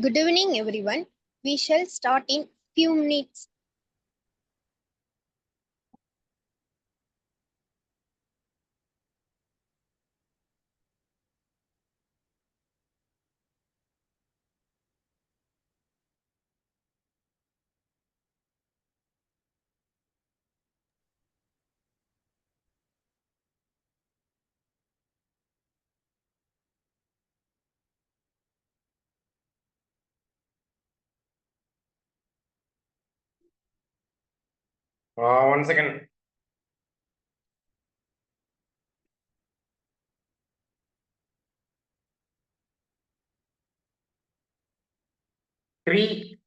Good evening, everyone. We shall start in few minutes. One second. Three.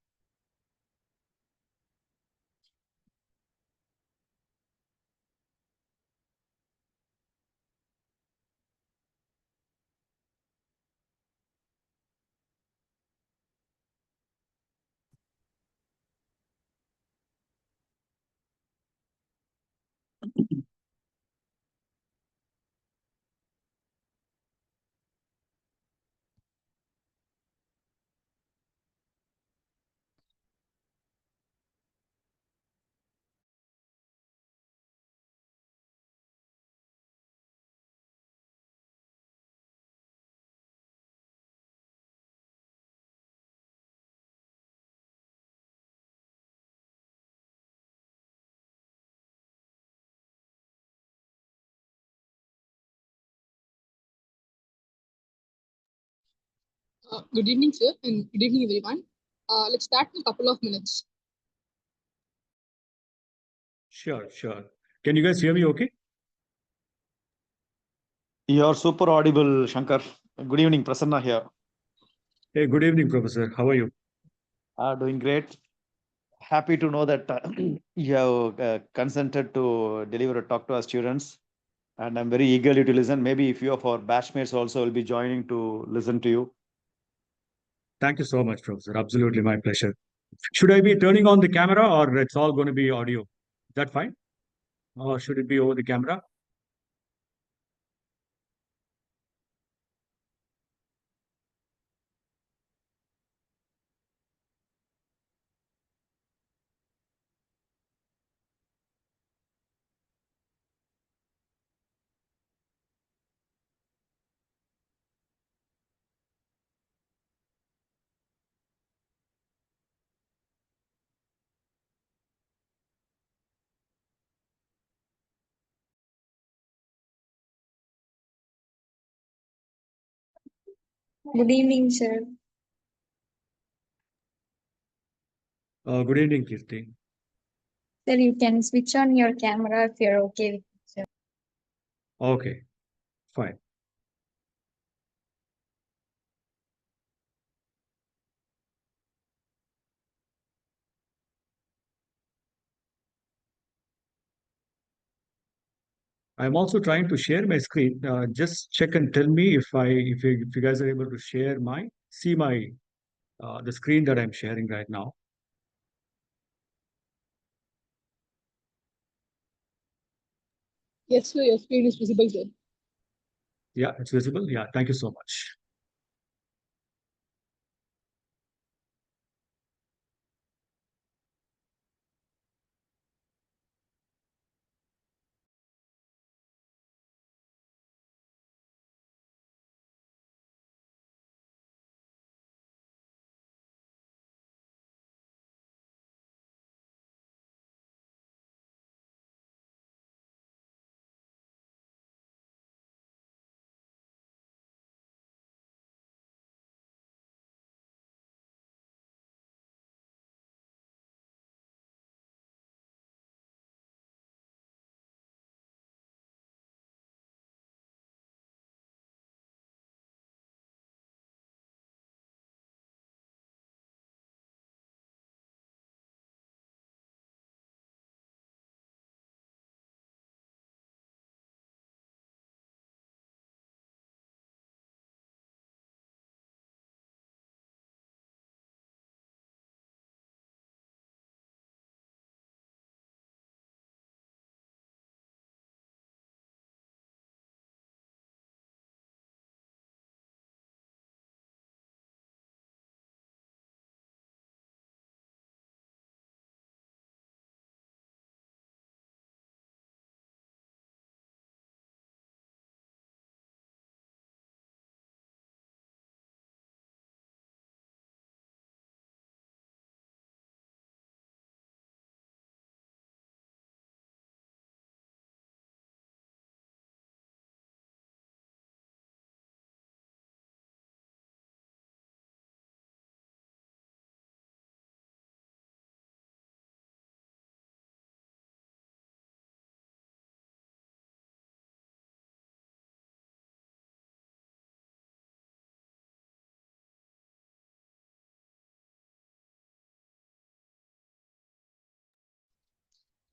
Good evening, sir, and good evening, everyone. Let's start in a couple of minutes. Sure. Can you guys hear me okay? You're super audible, Shankar. Good evening, Prasanna here. Hey, good evening, Professor. How are you? Doing great. Happy to know that you have consented to deliver a talk to our students. And I'm very eagerly to listen. Maybe a few of our batchmates also will be joining to listen to you. Thank you so much, Professor. Absolutely my pleasure. Should I be turning on the camera or it's all going to be audio? Is that fine? Or should it be over the camera? Good evening, sir. Good evening, Kirti. Sir, you can switch on your camera if you're okay with it, sir. Okay, fine. I'm also trying to share my screen. Just check and tell me if you guys are able to see my the screen that I'm sharing right now. Yes, sir, your screen is visible, sir. Yeah, it's visible. Yeah, thank you so much.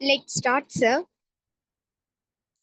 Let's start, sir.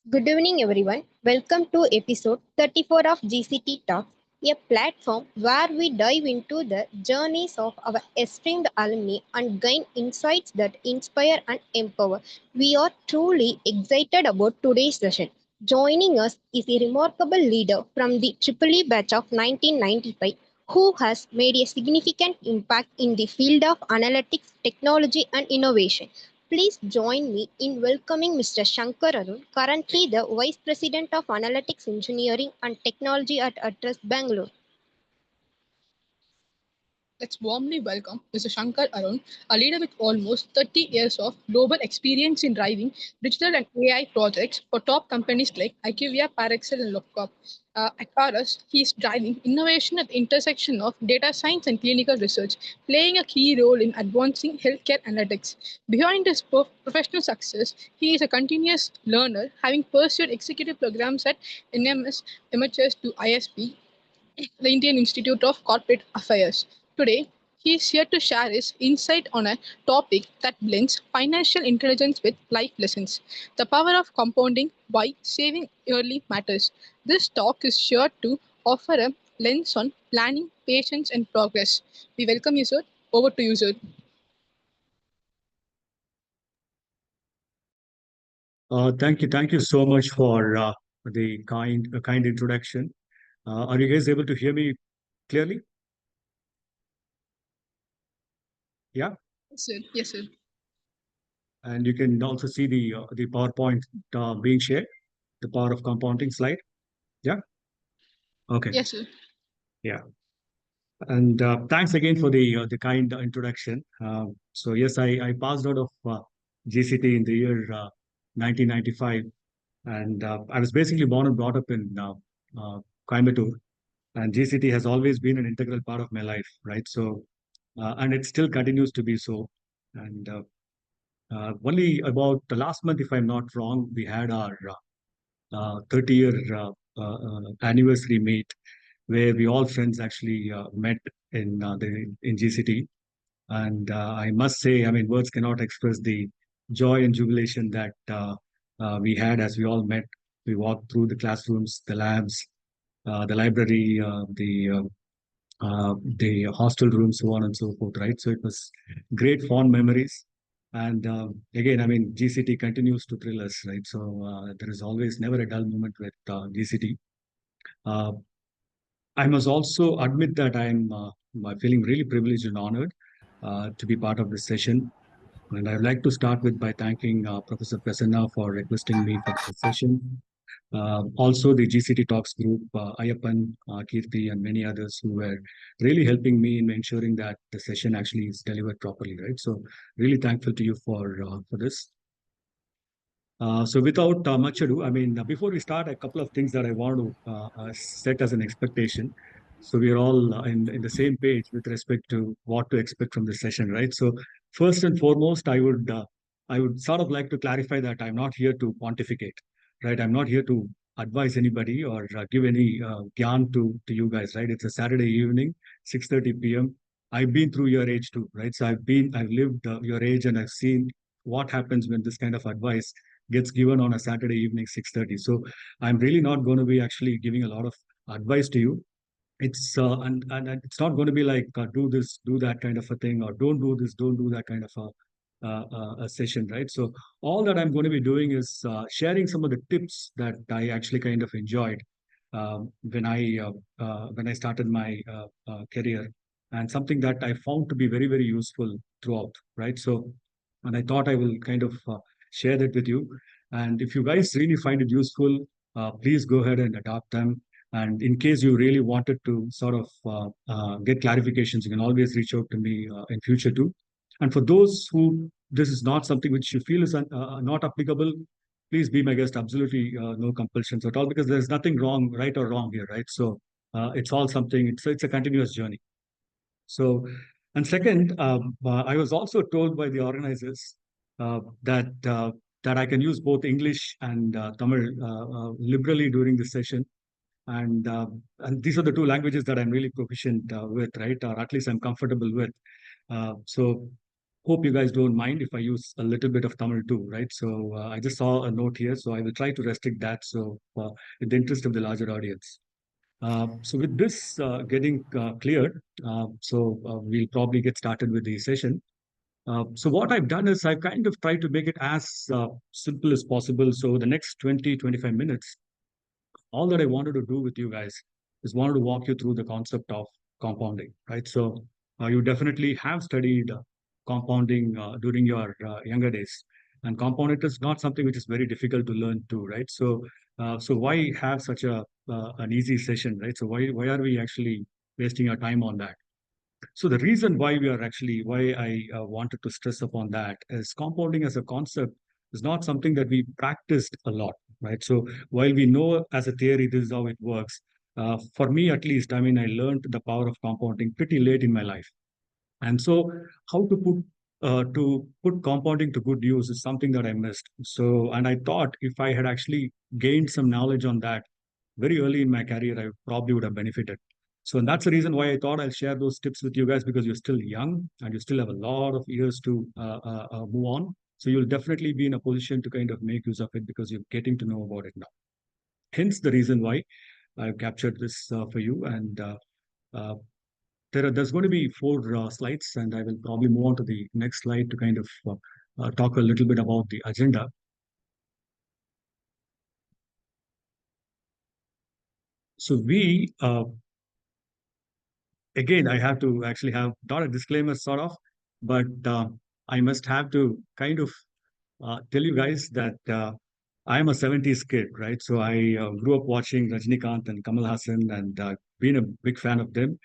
Good evening, everyone. Welcome to episode 34 of GCT Talks, a platform where we dive into the journeys of our esteemed alumni and gain insights that inspire and empower. We are truly excited about today's session. Joining us is a remarkable leader from the Triple E batch of 1995 who has made a significant impact in the field of analytics, technology, and innovation. Please join me in welcoming Mr. Shankar Arun, currently the Vice President of Analytics Engineering and Technology at Address Bangalore. Let's warmly welcome Mr. Shankar Arun, a leader with almost 30 years of global experience in driving digital and AI projects for top companies like IQVIA, Parexel, and Lopcop. At RS, he is driving innovation at the intersection of data science and clinical research, playing a key role in advancing healthcare analytics. Behind his professional success, he is a continuous learner, having pursued executive programs at NMS, MHS to ISP, the Indian Institute of Corporate Affairs. Today, he is here to share his insight on a topic that blends financial intelligence with life lessons. The power of compounding, why saving early matters. This talk is sure to offer a lens on planning, patience, and progress. We welcome you, sir. Over to you, sir. Thank you so much for the kind introduction. Are you guys able to hear me clearly? Yeah, Yes, sir. Yes, sir. and you can also see the PowerPoint being shared, the power of compounding slide. Yeah, okay, Yes, sir. yeah, and thanks again for the kind introduction. So yes, I passed out of GCT in the year 1995, and I was basically born and brought up in Coimbatore, and GCT has always been an integral part of my life, right? So, and it still continues to be so. And only about the last month, if I'm not wrong, we had our 30-year anniversary meet where we all friends actually met in GCT. And I must say, I mean, words cannot express the joy and jubilation that we had as we all met. We walked through the classrooms, the labs, the library, the hostel rooms, so on and so forth, right? So it was great, fond memories. And again, I mean, GCT continues to thrill us, right? So there is always never a dull moment with GCT. Uh, I must also admit that I'm feeling really privileged and honored to be part of this session. And I'd like to start with by thanking Professor Prasanna for requesting me for this session. Also, the GCT Talks group, Ayappan, Kirti, and many others who were really helping me in ensuring that the session actually is delivered properly, right? So, really thankful to you for this. So without much ado, I mean, before we start, a couple of things that I want to set as an expectation. So we are all in the same page with respect to what to expect from this session, right? So first and foremost, I would sort of like to clarify that I'm not here to pontificate, right? I'm not here to advise anybody or give any gyan to you guys, right? It's a Saturday evening, 6:30 p.m. I've been through your age too, right? So I've lived your age and I've seen what happens when this kind of advice gets given on a Saturday evening, 6:30. So I'm really not going to be actually giving a lot of advice to you. It's and it's not going to be like do this, do that kind of a thing, or don't do this, don't do that kind of a session, right? So all that I'm going to be doing is sharing some of the tips that I actually kind of enjoyed when I started my career, and something that I found to be very very useful throughout, right? So, and I thought I will kind of share that with you. And if you guys really find it useful, please go ahead and adopt them. And in case you really wanted to sort of get clarifications, you can always reach out to me in future too. And for those who this is not something which you feel is not applicable, please be my guest. Absolutely no compulsions at all, because there's nothing wrong, right or wrong here, right? So it's all something. It's a continuous journey. So, and second, I was also told by the organizers that I can use both English and Tamil liberally during this session, and these are the two languages that I'm really proficient with, right? Or at least I'm comfortable with. So Hope you guys don't mind if I use a little bit of Tamil too, right? So I just saw a note here, so I will try to restrict that. So in the interest of the larger audience. So with this getting cleared, we'll probably get started with the session. So what I've done is I've kind of tried to make it as simple as possible. So the next 20, 25 minutes, all that I wanted to do with you guys is wanted to walk you through the concept of compounding, right? So you definitely have studied compounding during your younger days, and compounding is not something which is very difficult to learn too, right? So why have such a an easy session, right? So why are we actually wasting our time on that? So the reason why I wanted to stress upon that is compounding as a concept is not something that we practiced a lot, right? So while we know as a theory this is how it works, for me at least, I mean, I learned the power of compounding pretty late in my life, and so how to put compounding to good use is something that I missed. So, and I thought if I had actually gained some knowledge on that very early in my career, I probably would have benefited. So, and that's the reason why I thought I'll share those tips with you guys, because you're still young and you still have a lot of years to move on. So you'll definitely be in a position to kind of make use of it because you're getting to know about it now. Hence the reason why I've captured this for you. And uh, there's going to be four slides, and I will probably move on to the next slide to kind of talk a little bit about the agenda. So again, I have to actually have not a disclaimer sort of, but I must have to kind of tell you guys that I'm a 70s kid, right? So I grew up watching Rajnikant and Kamal Hassan and been a big fan of them.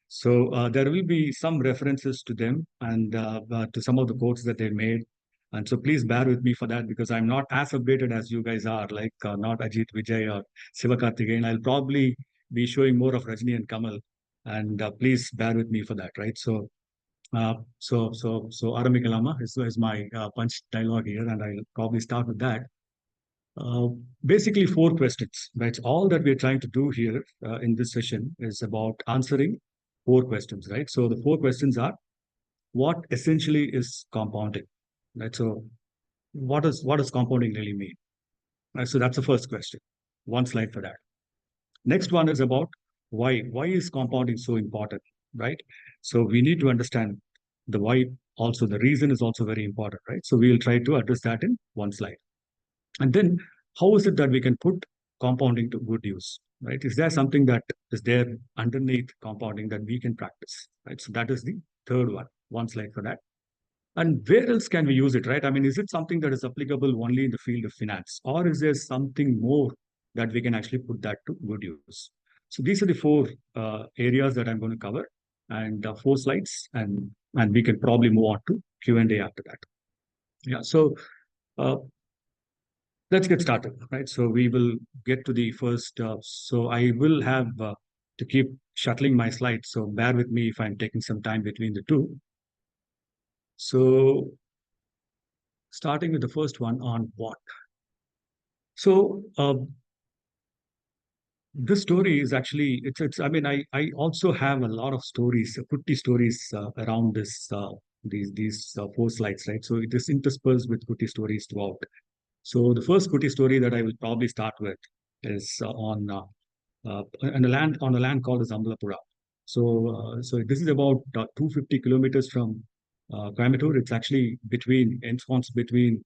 So there will be some references to them and to some of the quotes that they made. And so please bear with me for that because I'm not as updated as you guys are, like not Ajit Vijay or Sivakarthikeyan. I'll probably be showing more of Rajni and Kamal. And please bear with me for that, right? So Aramikalama is my punch dialogue here, and I'll probably start with that. Uh, Basically, four questions, right? All that we're trying to do here in this session is about answering four questions, right? So the four questions are: what essentially is compounding, right? So what does compounding really mean? Right, so that's the first question. One slide for that. Next one is about why. Why is compounding so important, right? So we need to understand the why. Also, the reason is also very important, right? So we will try to address that in one slide. And then how is it that we can put compounding to good use, right? Is there something that is there underneath compounding that we can practice, right? So that is the third one. One slide for that. And where else can we use it, right? I mean, is it something that is applicable only in the field of finance, or is there something more that we can actually put that to good use? So these are the four areas that I'm going to cover, and four slides, and we can probably move on to Q&A after that. Yeah. So uh, let's get started, right? So we will get to the first. So I will have to keep shuttling my slides. So bear with me if I'm taking some time between the two. So starting with the first one on what. So this story is actually it's. I mean, I also have a lot of stories, kutti stories around this these four slides, right? So it is interspersed with kutti stories throughout. So the first kutti story that I will probably start with is on a land called as Ambalapura. So this is about 250 kilometers from Coimbatore. It's actually ensconced between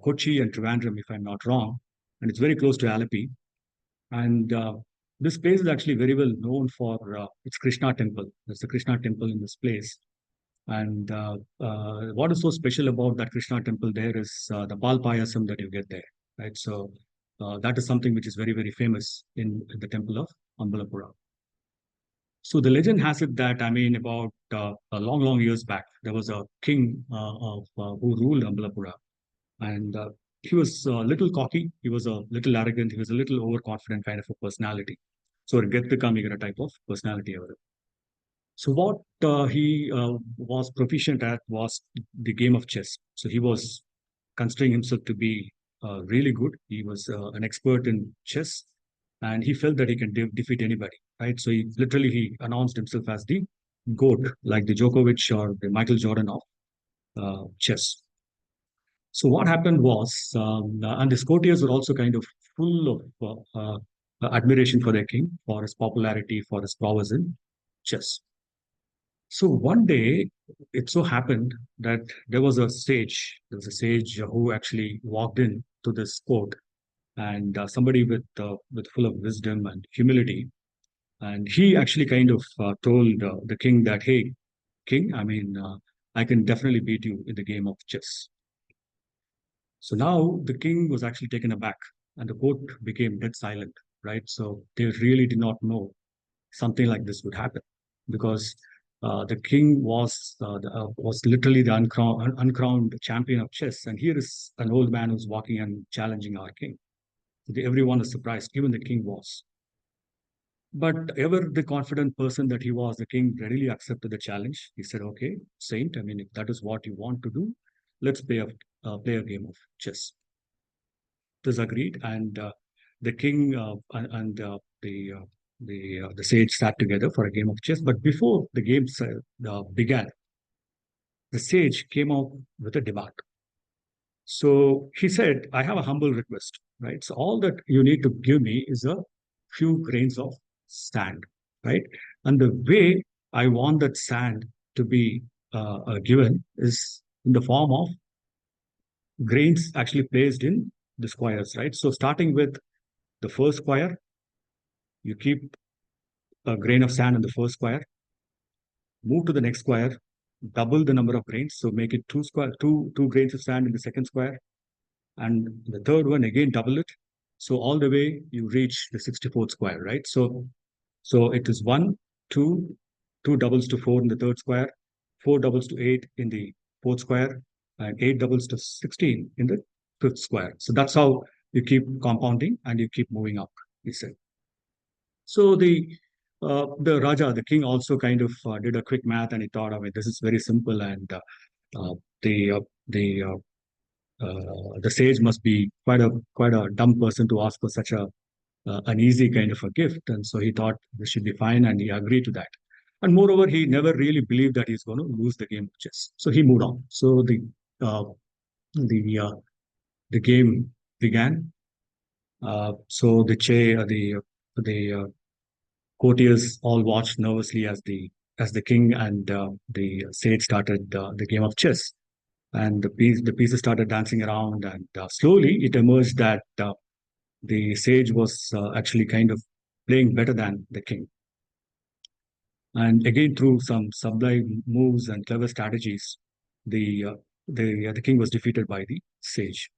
Kochi and Trivandrum, if I'm not wrong, and it's very close to Alleppey. And this place is actually very well known for its Krishna temple. There's the Krishna temple in this place. And what is so special about that Krishna temple there is the pal payasam that you get there, right? So that is something which is very, very famous in the temple of Ambalapura. So the legend has it that, I mean, about a long, long years back, there was a king who ruled Ambalapura, and he was a little cocky, he was a little arrogant, he was a little overconfident kind of a personality. So get the a type of personality over it. So what he was proficient at was the game of chess. So he was considering himself to be really good. He was an expert in chess, and he felt that he can defeat anybody. Right. So he announced himself as the goat, like the Djokovic or the Michael Jordan of chess. So what happened was, and the courtiers were also kind of full of admiration for their king, for his popularity, for his prowess in chess. So one day, it so happened that there was a sage. There was a sage who actually walked in to this court, and somebody with full of wisdom and humility. And he actually kind of told the king that, "Hey, king, I mean, I can definitely beat you in the game of chess." So now the king was actually taken aback, and the court became dead silent, right? So they really did not know something like this would happen, because the king was literally the uncrowned champion of chess, and here is an old man who's walking and challenging our king. So everyone was surprised, even the king was. But ever the confident person that he was, the king readily accepted the challenge. He said, "Okay, Saint, I mean, if that is what you want to do, let's play a game of chess." This agreed, and the king and the sage sat together for a game of chess. But before the game began, the sage came out with a demand. So he said, "I have a humble request, right? So all that you need to give me is a few grains of sand, right? And the way I want that sand to be given is in the form of grains actually placed in the squares, right? So starting with the first square, you keep a grain of sand in the first square, move to the next square, double the number of grains, so make it two grains of sand in the second square, and the third one again double it. So all the way you reach the 64th square, right? So it is one, two, two doubles to four in the third square, four doubles to eight in the fourth square, and eight doubles to 16 in the fifth square. So that's how you keep compounding and you keep moving up, he said. So the Raja, the king, also kind of did a quick math, and he thought, I mean, this is very simple, and uh, the uh, the the sage must be quite a dumb person to ask for such a an easy kind of a gift, and so he thought this should be fine, and he agreed to that. And moreover, he never really believed that he's going to lose the game of chess, so he moved on. So uh, the uh, the game began. So the courtiers all watched nervously as the king and the sage started the game of chess, and the pieces started dancing around, and slowly it emerged that the sage was actually kind of playing better than the king. And again, through some sublime moves and clever strategies, the the king was defeated by the sage.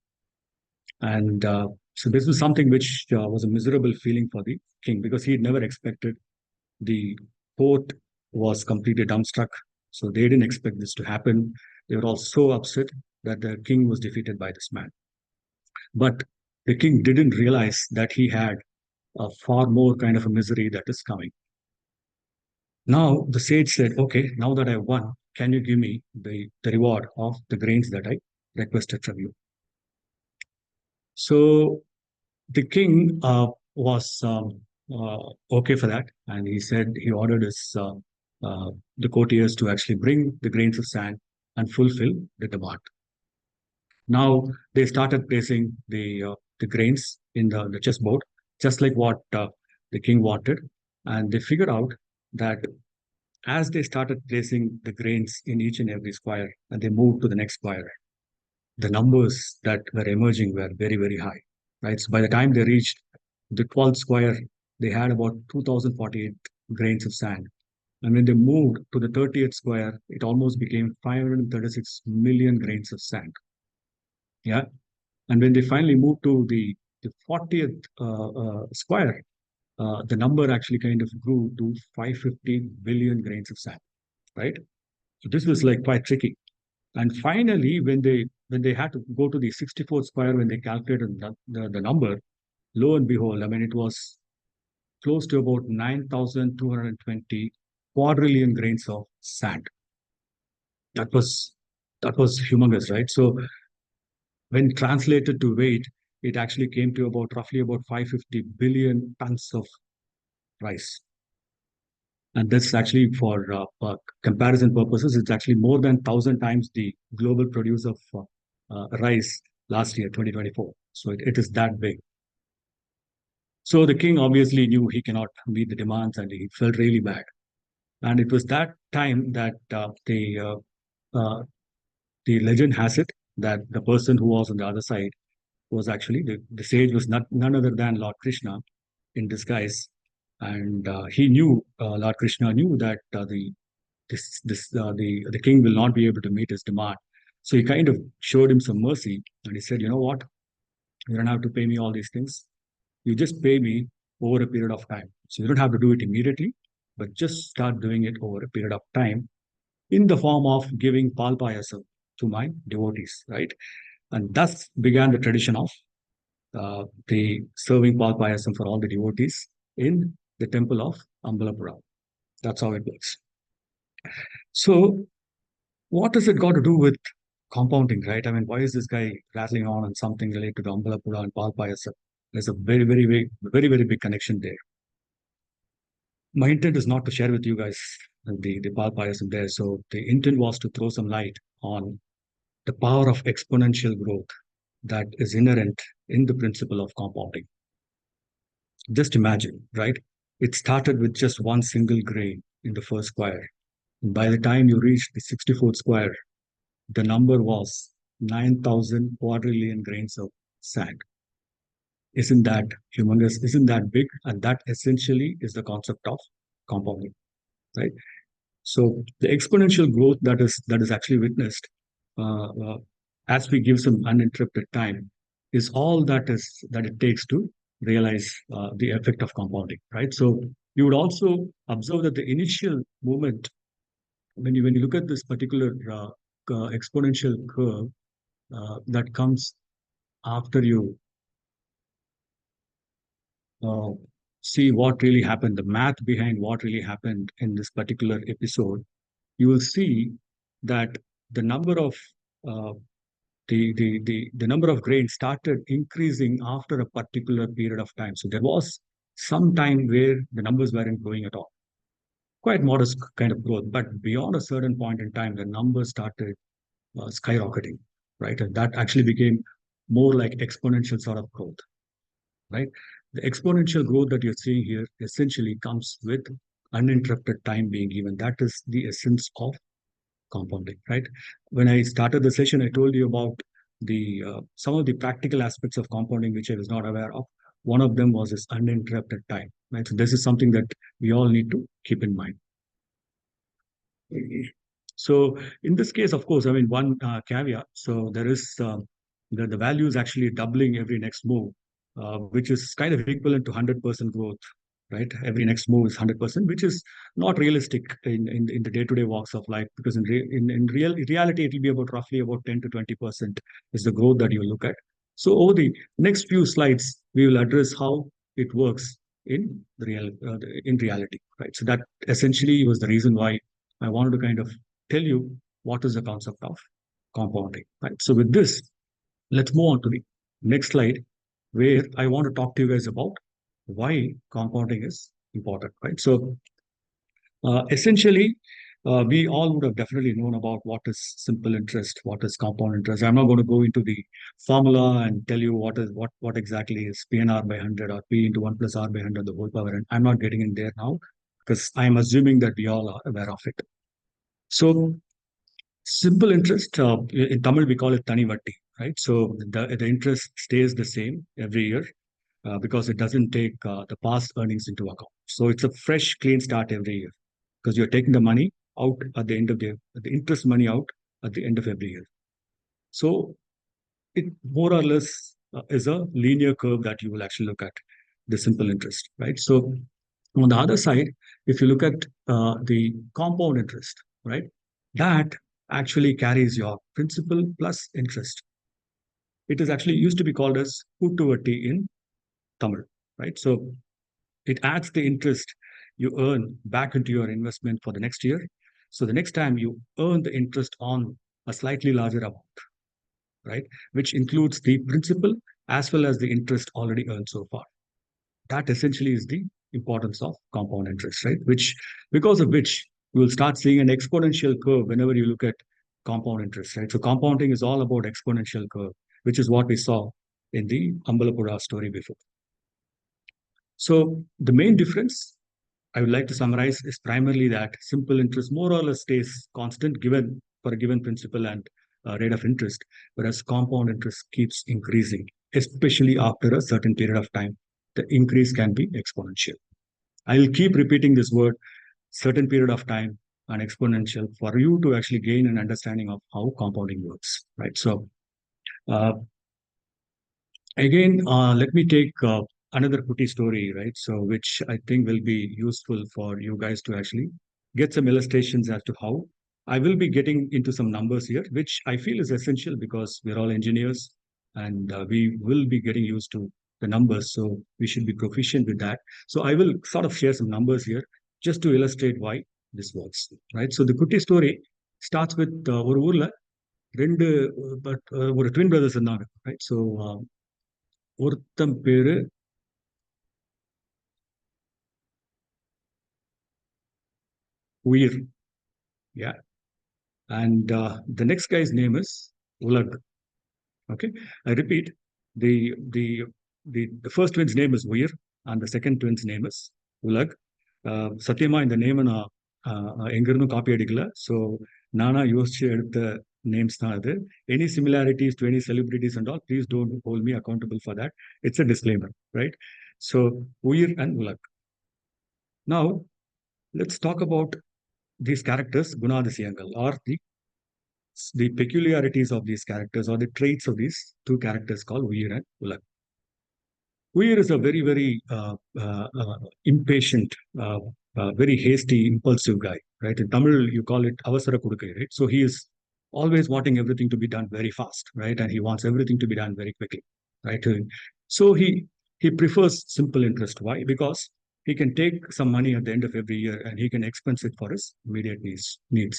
And so this was something which was a miserable feeling for the king, because he had never expected. The court was completely dumbstruck, so they didn't expect this to happen. They were all so upset that the king was defeated by this man. But the king didn't realize that he had a far more kind of a misery that is coming. Now the sage said, "Okay, now that I won, can you give me the reward of the grains that I requested from you?" So the king was okay for that, and he said he ordered the courtiers to actually bring the grains of sand and fulfill the demand. Now they started placing the grains in the chessboard, just like what the king wanted, and they figured out that as they started placing the grains in each and every square, and they moved to the next square, the numbers that were emerging were very, very high, right? So by the time they reached the 12th square, they had about 2048 grains of sand. And when they moved to the 30th square, it almost became 536 million grains of sand. Yeah. And when they finally moved to the 40th square, the number actually kind of grew to 550 billion grains of sand, right? So this was like quite tricky. And finally, when they had to go to the 64th square, when they calculated the number, lo and behold, I mean, it was close to about 9,220 quadrillion grains of sand. That was that was humongous, right? So when translated to weight, it actually came to about roughly about 550 billion tons of rice. And that's actually for comparison purposes, it's actually more than 1,000 times the global produce of rice last year, 2024. So it is that big. So the king obviously knew he cannot meet the demands and he felt really bad. And it was that time that uh, the legend has it that the person who was on the other side was actually the sage was none other than Lord Krishna in disguise. And he knew, Lord Krishna knew that the king will not be able to meet his demand. So he kind of showed him some mercy and he said, you know what, you don't have to pay me all these things. You just pay me over a period of time. So you don't have to do it immediately, but just start doing it over a period of time in the form of giving palpayasam to my devotees, right? And thus began the tradition of the serving palpayasam for all the devotees in the temple of Ambalapura. That's how it works. So what does it got to do with compounding, right? I mean, why is this guy rattling on something related to Ambalapura and palpayasam? There's a very big connection there. My intent is not to share with you guys the palpayasam there. So the intent was to throw some light on the power of exponential growth that is inherent in the principle of compounding. Just imagine, right? It started with just one single grain in the first square. And by the time you reached the 64th square, the number was 9,000 quadrillion grains of sand. Isn't that humongous? Isn't that big? And that essentially is the concept of compounding, right? So the exponential growth that is actually witnessed uh, uh, as we give some uninterrupted time is all that it takes to realize the effect of compounding, right? So you would also observe that the initial movement when you look at this particular exponential curve that comes after you uh, see what really happened, the math behind what really happened in this particular episode, you will see that the number of uh, the number of grains started increasing after a particular period of time. So there was some time where the numbers weren't growing at all, quite modest kind of growth. But beyond a certain point in time, the numbers started skyrocketing, right? And that actually became more like exponential sort of growth, right? The exponential growth that you're seeing here essentially comes with uninterrupted time being given. That is the essence of compounding, right? When I started the session, I told you about the some of the practical aspects of compounding which I was not aware of. One of them was this uninterrupted time, right? So this is something that we all need to keep in mind. So in this case, of course, I mean, one caveat. So there is the value is actually doubling every next move, which is kind of equivalent to 100% growth, right? Every next move is 100%, which is not realistic in the day-to-day walks of life, because in reality, it will be about roughly about 10 to 20% is the growth that you look at. So over the next few slides, we will address how it works in reality, right? So that essentially was the reason why I wanted to kind of tell you what is the concept of compounding, right? So with this, let's move on to the next slide, where I want to talk to you guys about why compounding is important, right? So essentially, we all would have definitely known about what is simple interest, what is compound interest. I'm not going to go into the formula and tell you what exactly is PNR by 100 or P into 1 plus R by 100, the whole power. And I'm not getting in there now because I'm assuming that we all are aware of it. So simple interest, in Tamil, we call it Tani Vatti, right? So the interest stays the same every year because it doesn't take the past earnings into account. So it's a fresh, clean start every year because you're taking the money out at the end of the interest money out at the end of every year. So it more or less is a linear curve that you will actually look at the simple interest, right? So on the other side, if you look at the compound interest, right, that actually carries your principal plus interest. It is actually used to be called as Kuttuvatti in Tamil, right? So it adds the interest you earn back into your investment for the next year. So the next time you earn the interest on a slightly larger amount, right, which includes the principal as well as the interest already earned so far. That essentially is the importance of compound interest, right? Because of which you will start seeing an exponential curve whenever you look at compound interest, right? So compounding is all about exponential curve, which is what we saw in the Ambalapura story before. So the main difference I would like to summarize is primarily that simple interest more or less stays constant given for a given principal and rate of interest, whereas compound interest keeps increasing, especially after a certain period of time. The increase can be exponential. I will keep repeating this word, certain period of time and exponential, for you to actually gain an understanding of how compounding works, right? So uh, again, let me take another putty story, right? So, which I think will be useful for you guys to actually get some illustrations as to how I will be getting into some numbers here, which I feel is essential because we're all engineers and we will be getting used to the numbers. So, we should be proficient with that. So, I will sort of share some numbers here just to illustrate why this works, right? So, the putty story starts with ஒரு ஊர்ல ரெண்டு but ஒரு twin brothers இருந்தாங்க, right? So ஒருத்தன் பேரு உயிர், yeah, and the next guy's name is Ulag. Okay, I repeat, the the the first twin's name is Uir and the second twin's name is Ulag. சத்தியமா இந்த name நான் எங்கிருந்தும் copy அடிக்கல, so நானா யோசிச்சு எடுத்த நேம்ஸ் தான் அது. Any similarities to any celebrities and all, please don't hold me accountable for that. It's a disclaimer, right? So Uir and Ulag. Now let's talk about these characters, Gunadisyangal, or the peculiarities of these characters or the traits of these two characters called Veer and Ulag. Veer is a very, very impatient, very hasty, impulsive guy, right? In Tamil, you call it avasara kudukai, right? So he is always wanting everything to be done very fast, right? And he wants everything to be done very quickly, right? So he prefers simple interest. Why? Because he can take some money at the end of every year and he can expense it for his immediate needs.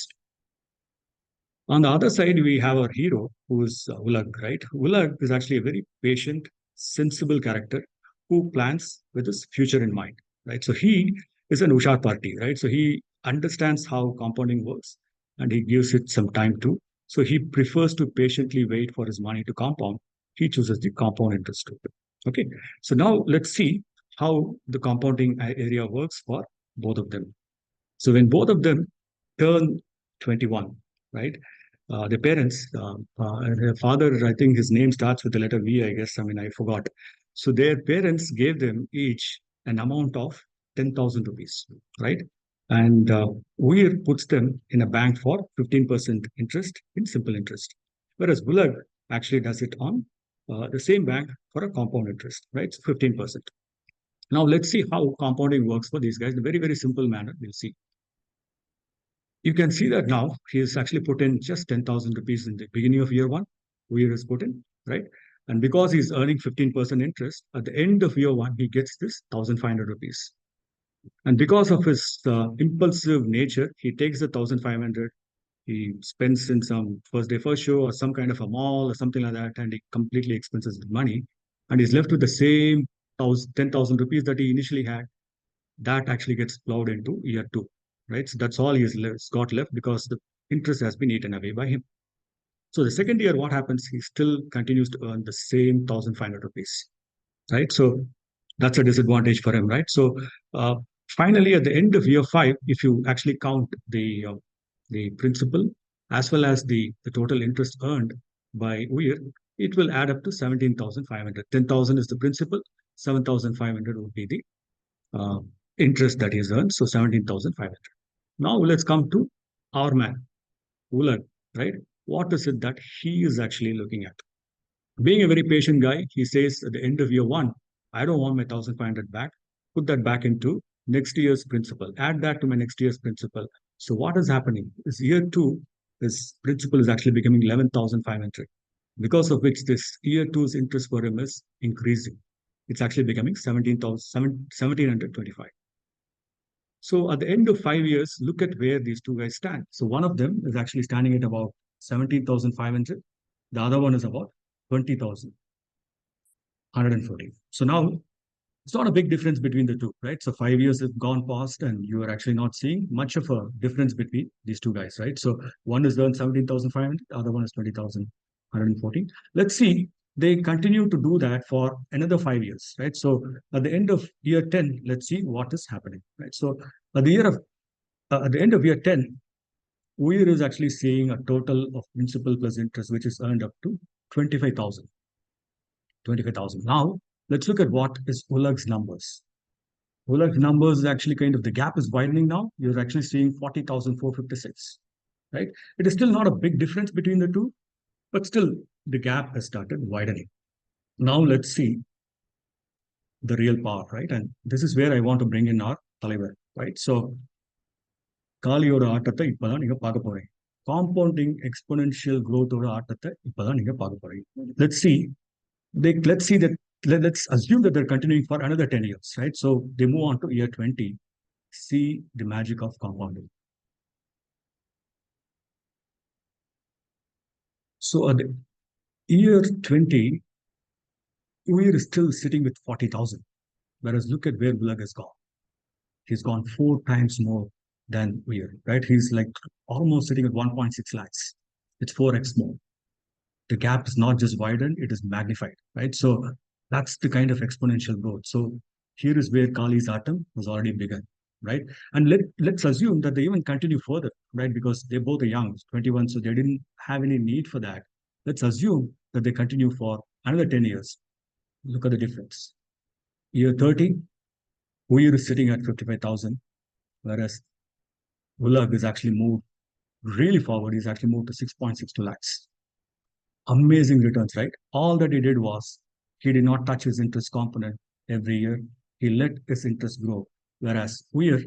On the other side, we have our hero, who is Ulag, right? Ulag is actually a very patient, sensible character who plans with his future in mind, right? So he is an Ushar party, right? So he understands how compounding works and he gives it some time too. So he prefers to patiently wait for his money to compound. He chooses the compound interest rate. Okay, so now let's see how the compounding area works for both of them. So when both of them turn 21, right? The parents, their father, I think his name starts with the letter V, I guess. I mean, I forgot. So their parents gave them each an amount of 10,000 rupees, right? And Uir puts them in a bank for 15% interest in simple interest, whereas Bulag actually does it on the same bank for a compound interest, right? So 15%. Now let's see how compounding works for these guys in a very, very simple manner. We'll see. You can see that now he has actually put in just 10,000 rupees in the beginning of year one. Year is put in, right? And because he's earning 15% interest, at the end of year one, he gets this 1,500 rupees. And because of his impulsive nature, he takes the 1,500, he spends in some first day first show or some kind of a mall or something like that, and he completely expenses the money. And he's left with the same 10,000 rupees that he initially had. That actually gets plowed into year two, right? So that's all he's got left because the interest has been eaten away by him. So the second year, what happens? He still continues to earn the same 1,500 rupees, right? So that's a disadvantage for him, right? So finally, at the end of year five, if you actually count the principal as well as the total interest earned by Uir, it will add up to 17,500. 10,000 is the principal, 7,500 would be the uh, interest that he's earned, so 17,500. Now let's come to our man, Ulan, right? What is it that he is actually looking at? Being a very patient guy, he says at the end of year one, I don't want my 1,500 back. Put that back into next year's principal. Add that to my next year's principal. So what is happening? Is year two, his principal is actually becoming 11,500, because of which this year two's interest for him is increasing. It's actually becoming 1,725. So at the end of 5 years, look at where these two guys stand. So one of them is actually standing at about 17,500. The other one is about 20,140. So now it's not a big difference between the two, right? So 5 years have gone past, and you are actually not seeing much of a difference between these two guys, right? So one has earned 17,500, the other one is 20,114. Let's see, they continue to do that for another 5 years, right? So at the end of year 10, let's see what is happening, right? So at the end of year 10, Weir is actually seeing a total of principal plus interest, which is earned up to 25,000. 25,000. Now, let's look at what is Ulag's numbers. Ulag's numbers is actually kind of, the gap is widening now. You're actually seeing 40,456, right? It is still not a big difference between the two, but still the gap has started widening. Now, let's see the real power, right? And this is where I want to bring in our Taliban, right? So, காளியோட ஆட்டத்தை இப்பதான் நீங்க பார்க்க போறீங்க. Compounding exponential growthோட ஆட்டத்தை இப்பதான் நீங்க பார்க்க போறீங்க. Let's see that, let's assume that they're continuing for another 10 years, right? So they move on to year 20. See the magic of compounding. So at the year 20, Uir is still sitting with 40,000. Whereas look at where Bulag has gone. He's gone 4 times more than Uir, right? He's like almost sitting at 1.6 lakhs. It's 4x more. The gap is not just widened, it is magnified, right? So that's the kind of exponential growth. So here is where Kali's atom was already begun, right? And let's assume that they even continue further, right? Because they both are young, 21, so they didn't have any need for that. Let's assume that they continue for another 10 years. Look at the difference. Year 30, Uyir is sitting at 55,000, whereas Ulag is actually moved really forward. He's actually moved to 6.62 lakhs. Amazing returns, right? All that he did was he did not touch his interest component every year. He let his interest grow. Whereas Weir,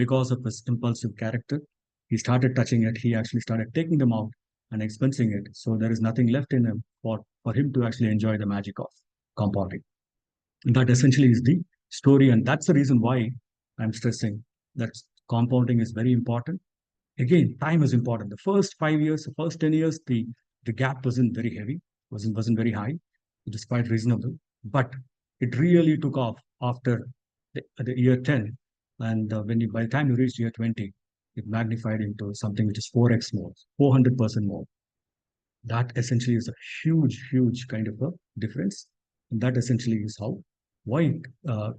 because of his impulsive character, he started touching it. He actually started taking them out and expensing it. So there is nothing left in him for him to actually enjoy the magic of compounding. And that essentially is the story. And that's the reason why I'm stressing that compounding is very important. Again, time is important. The first 5 years, the first 10 years, the gap wasn't very heavy, wasn't very high. It was quite reasonable. But it really took off after the year 10. And by the time you reached year 20, it magnified into something which is 4x more, 400% more. That essentially is a huge kind of a difference. And that essentially is why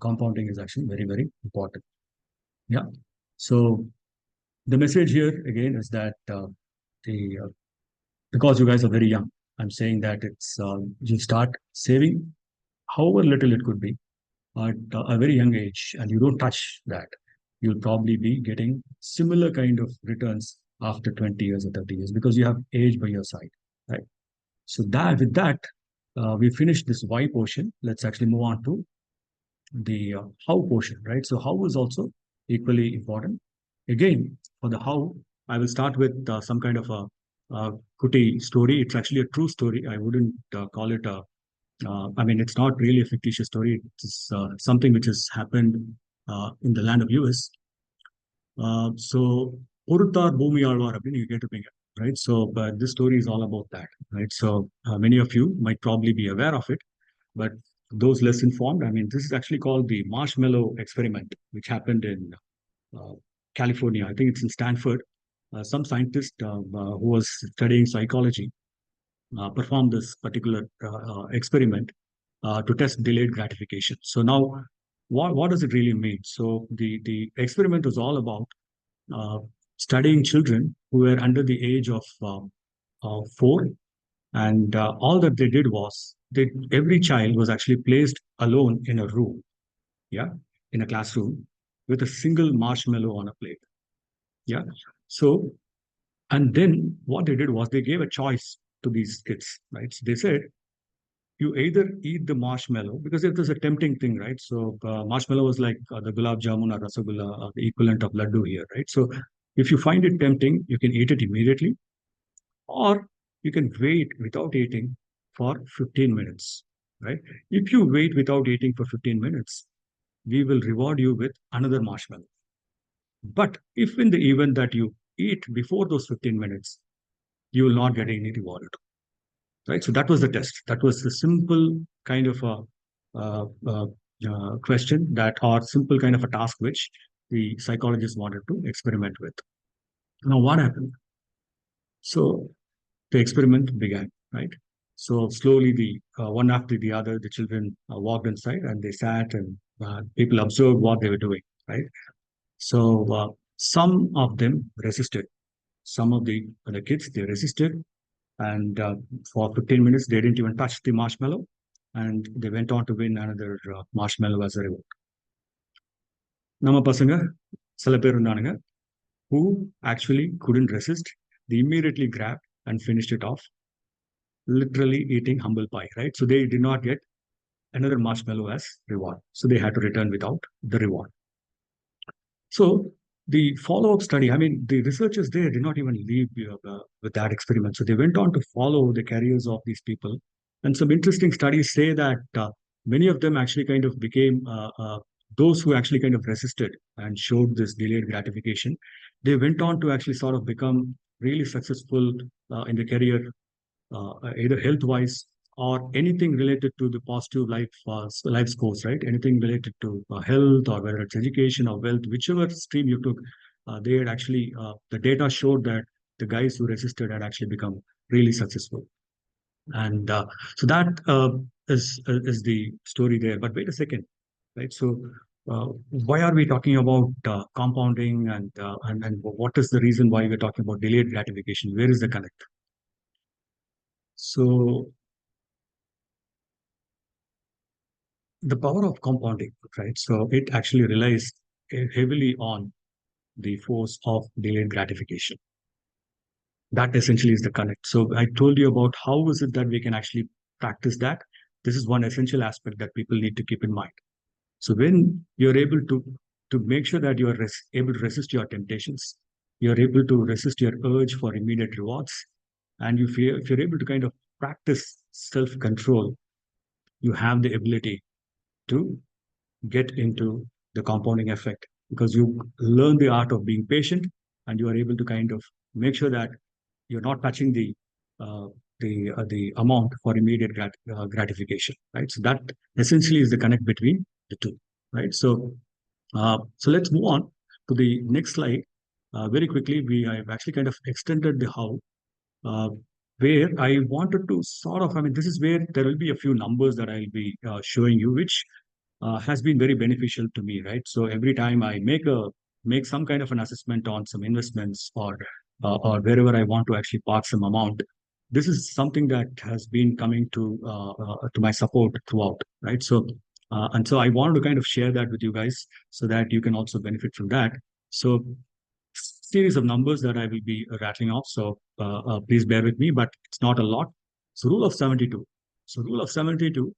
compounding is actually very important. Yeah. So the message here again is that the because you guys are very young, I'm saying that it's you start saving, however little it could be, at a very young age, and you don't touch that, you'll probably be getting similar kind of returns after 20 years or 30 years because you have age by your side, right? So that with that, we finished this why portion. Let's actually move on to the how portion, right? So how is also equally important. Again, for the how, I will start with some kind of a Kuti story. It's actually a true story. I wouldn't call it a, I mean, it's not really a fictitious story. It's something which has happened in the land of US. So, Orutar Bhumi Alvar, you get to bring it, right? So, but this story is all about that, right? So, many of you might probably be aware of it, but those less informed, I mean, this is actually called the marshmallow experiment, which happened in uh, California. I think it's in Stanford. Some scientist who was studying psychology performed this particular experiment to test delayed gratification. So now, what does it really mean? So the experiment was all about uh, studying children who were under the age of 4, and all that they did was every child was actually placed alone in a room, yeah, in a classroom with a single marshmallow on a plate, yeah. So and then what they did was they gave a choice to these kids, right? So they said you either eat the marshmallow because it was a tempting thing, right? So marshmallow was like the gulab jamun or rasagulla, the equivalent of laddu here, right? So if you find it tempting, you can eat it immediately, or you can wait without eating for 15 minutes, right? If you wait without eating for 15 minutes, we will reward you with another marshmallow. But if in the event that you eat before those 15 minutes, you will not get any reward, right? So that was the test. That was the simple kind of a question that or simple kind of a task which the psychologist wanted to experiment with. Now, what happened? So the experiment began, right? So slowly, the one after the other, the children walked inside and they sat and people observed what they were doing, right? So some of them resisted. Some of the kids they resisted, and for 15 minutes they didn't even touch the marshmallow, and they went on to win another marshmallow as a reward. நம்ம பசங்க சில பேர் இருந்தானுங்க who actually couldn't resist. They immediately grabbed and finished it off, literally eating humble pie, right? So they did not get another marshmallow as reward. So they had to return without the reward. So the follow-up study, I mean, the researchers there did not even leave with that experiment. So they went on to follow the careers of these people. And some interesting studies say that many of them actually kind of became those who actually kind of resisted and showed this delayed gratification. They went on to actually sort of become really successful in the career, either health-wise or anything related to the positive life scores, right? Anything related to health or whether it's education or wealth, whichever stream you took, they had actually the data showed that the guys who resisted had actually become really successful, and so that is the story there. But wait a second, right? So. Why are we talking about compounding and what is the reason why we're talking about delayed gratification? Where is the connect? So the power of compounding, right? So it actually relies heavily on the force of delayed gratification. That essentially is the connect. So I told you about how is it that we can actually practice that. This is one essential aspect that people need to keep in mind. So when you're able to make sure that you are able to resist your temptations, you're able to resist your urge for immediate rewards, and if you're able to kind of practice self-control, you have the ability to get into the compounding effect because you learn the art of being patient and you are able to kind of make sure that you're not touching uh, the amount for immediate gratification, right? So that essentially is the connect between the two, right? So let's move on to the next slide. Very quickly, we have actually kind of extended the how, uh, where I wanted to sort of, I mean, this is where there will be a few numbers that I'll be showing you, which has been very beneficial to me, right? So every time I make some kind of an assessment on some investments or wherever I want to actually park some amount, this is something that has been coming to my support throughout, right? So and so I wanted to kind of share that with you guys so that you can also benefit from that. So series of numbers that I will be rattling off. So please bear with me, but it's not a lot. So rule of 72. So rule of 72,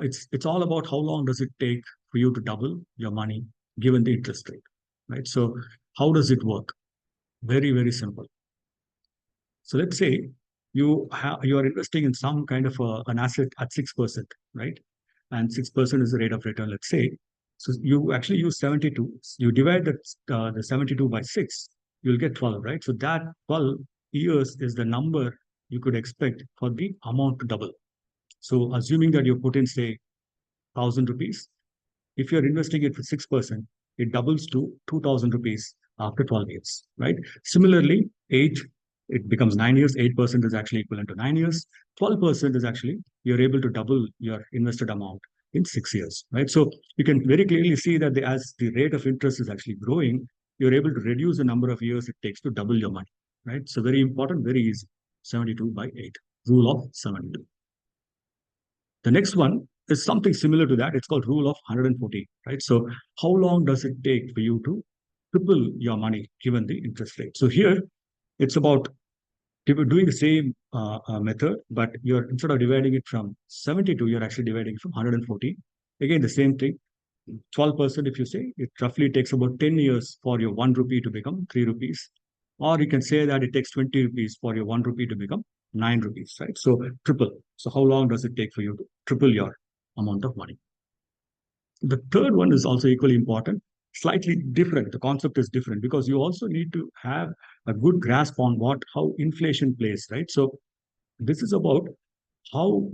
it's all about how long does it take for you to double your money given the interest rate, right? So how does it work? Very, very simple. So let's say you are investing in some kind of an asset at 6%, right? And 6% is the rate of return, let's say. So you actually use 72. You divide the 72 by 6, you'll get 12, right? So that 12 years is the number you could expect for the amount to double. So assuming that you put in, say, 1,000 rupees, if you're investing it for 6%, it doubles to 2,000 rupees after 12 years, right? Similarly, 8, it becomes 9 years. 8% is actually equivalent to 9 years. 12% is actually, you're able to double your invested amount in 6 years, right? So you can very clearly see that as the rate of interest is actually growing, you're able to reduce the number of years it takes to double your money, right? So very important, very easy. 72 by 8, rule of 72. The next one is something similar to that. It's called rule of 140, right? So how long does it take for you to triple your money given the interest rate? So here it's about doing the same method, but you're instead of dividing it from 72, you're actually dividing it from 140. Again, the same thing. 12%, if you say, it roughly takes about 10 years for your 1 rupee to become 3 rupees. Or you can say that it takes 20 rupees for your 1 rupee to become 9 rupees, right? So triple. So how long does it take for you to triple your amount of money? The third one is also equally important, slightly different. The concept is different because you also need to have a good grasp on how inflation plays, right? So this is about how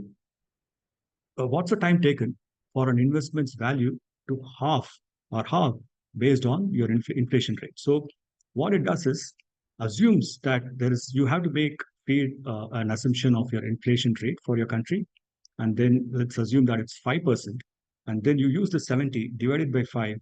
what's the time taken for an investment's value to half based on your inflation rate. So what it does is assumes that you have to feed an assumption of your inflation rate for your country, and then let's assume that it's 5%, and then you use the 70 divided by 5.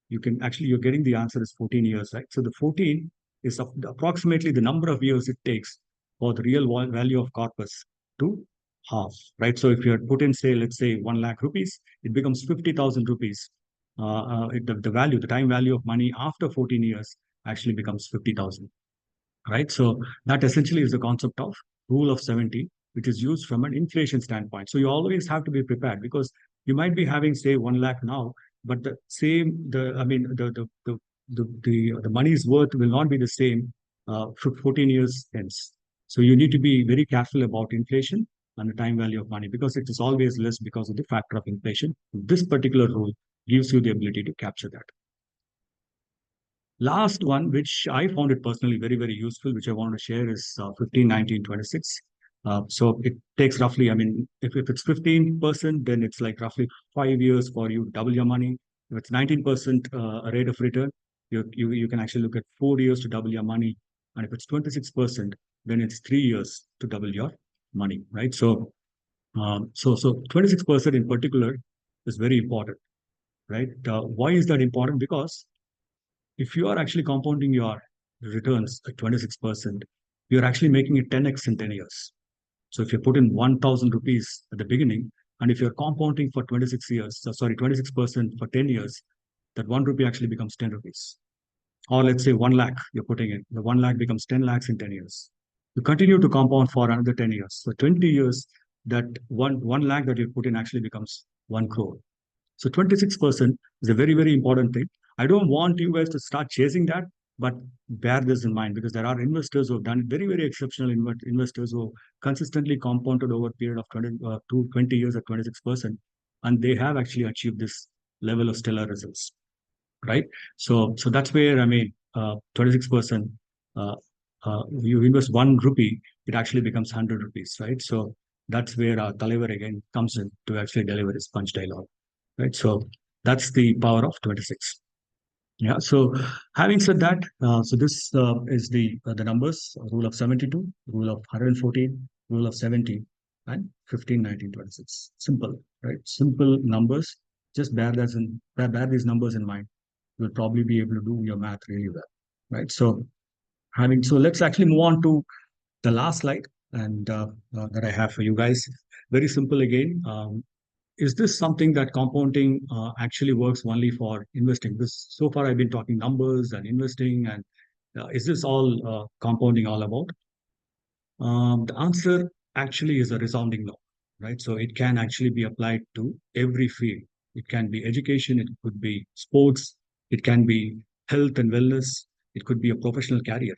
You're getting the answer is 14 years, right? So the 14 is approximately the number of years it takes for the real value of corpus to half, right? So if you had put in, say, let's say 1 lakh rupees, it becomes 50,000 rupees. The time value of money after 14 years actually becomes 50,000, right? So that essentially is the concept of rule of 70, which is used from an inflation standpoint. So you always have to be prepared, because you might be having, say, 1 lakh now, but the money's worth will not be the same for 14 years hence. So you need to be very careful about inflation and the time value of money, because it is always less because of the factor of inflation. This particular rule gives you the ability to capture that. Last one, which I found it personally very, very useful, which I want to share, is 15, 19, 26. So it takes roughly, if it's 15%, then it's like roughly 5 years for you to double your money. If it's 19% rate of return, you can actually look at 4 years to double your money. And if it's 26%, then it's 3 years to double your money, right? So 26% in particular is very important, right? Why is that important? Because if you are actually compounding your returns at 26%, you're actually making it 10x in 10 years. So if you put in 1,000 rupees at the beginning, and if you're compounding for 26% for 10 years, that 1 rupee actually becomes 10 rupees. Or let's say 1 lakh you're putting in, the 1 lakh becomes 10 lakhs in 10 years. You continue to compound for another 10 years. So 20 years, that 1 lakh that you put in actually becomes 1 crore. So 26% is a very, very important thing. I don't want you guys to start chasing that, but bear this in mind, because there are investors who have done very, very exceptional investors who consistently compounded over a period of 20 years at 26%, and they have actually achieved this level of stellar results, right? So that's where 26%. You invest 1 rupee, it actually becomes 100 rupees, right? So that's where our தலைவர் again comes in to actually deliver his punch dialogue, right? So that's the power of 26. Yeah. So having said that, so this is the numbers: rule of 72, rule of 114, rule of 70, and 15, 19, 26. Simple, right? Simple numbers. Just bear these numbers in mind. You'll probably be able to do your math really well, right? So let's actually move on to the last slide, and that I have for you guys. Very simple again. Is this something that compounding actually works only for investing? This so far I've been talking numbers and investing, and is this all compounding all about? The answer actually is a resounding no, right? So it can actually be applied to every field. It can be education, it could be sports, it can be health and wellness, it could be a professional career.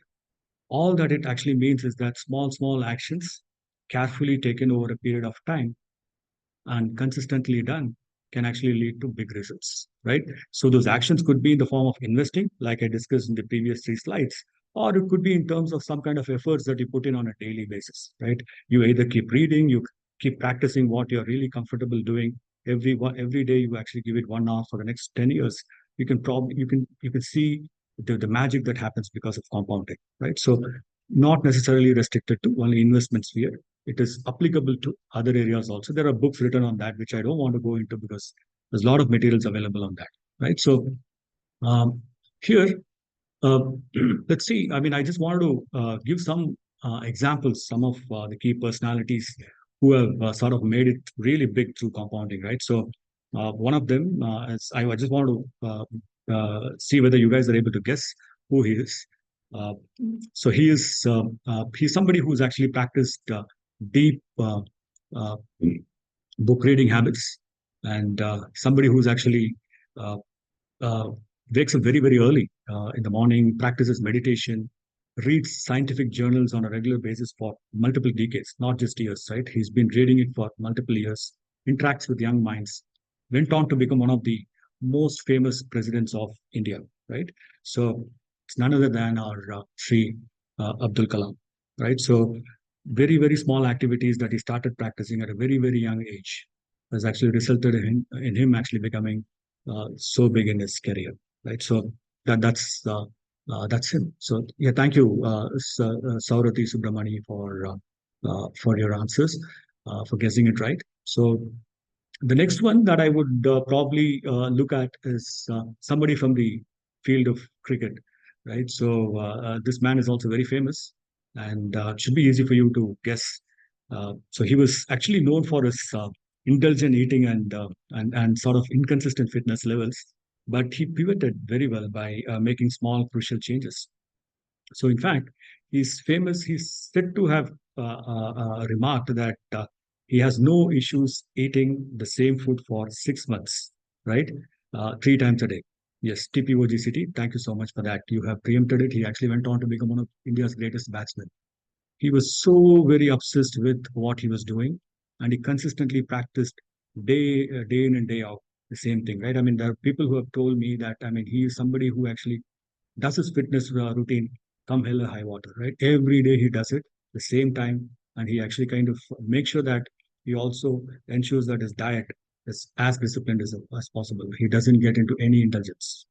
All that it actually means is that small actions carefully taken over a period of time and consistently done can actually lead to big results, right? So those actions could be in the form of investing, like I discussed in the previous 3 slides, or it could be in terms of some kind of efforts that you put in on a daily basis, right? You either keep reading, you keep practicing what you're really comfortable doing. Every day you actually give it 1 hour for the next 10 years. You can see the magic that happens because of compounding, right? So not necessarily restricted to only investment sphere. It is applicable to other areas also. There are books written on that, which I don't want to go into because there's a lot of materials available on that, right? So here, uh, let's see. I just wanted to give some examples, some of the key personalities who have sort of made it really big through compounding, right? So one of them is I just want to see whether you guys are able to guess who he is. Uh, so he's somebody who's actually practiced deep uh, book reading habits, and somebody who's actually uh, uh, wakes up very, very early in the morning, practices meditation, reads scientific journals on a regular basis for multiple decades, not just years, right? He's been reading it for multiple years, interacts with young minds, went on to become one of the most famous presidents of India, right? So it's none other than our Sri Abdul Kalam, right? So very, very small activities that he started practicing at a very, very young age has actually resulted in him actually becoming so big in his career, right? So that's him. So yeah, thank you, Saurati Subramani, for your answers, for guessing it right. So the next one that I would probably look at is somebody from the field of cricket, right? So this man is also very famous, and it should be easy for you to guess. So he was actually known for his indulgent eating and sort of inconsistent fitness levels, but he pivoted very well by making small crucial changes. So, in fact, he's famous. He's said to have remarked that he has no issues eating the same food for 6 months, right? 3 times a day. Yes, TPOGCT. Thank you so much for that. You have preempted it. He actually went on to become one of India's greatest batsmen. He was so very obsessed with what he was doing, and he consistently practiced day in and day out the same thing, right? I mean, there are people who have told me that, I mean, he is somebody who actually does his fitness routine come hell or high water, right? Every day he does it the same time, and he actually kind of makes sure that he also ensures that his diet is as disciplined as possible. He doesn't get into any indulgence,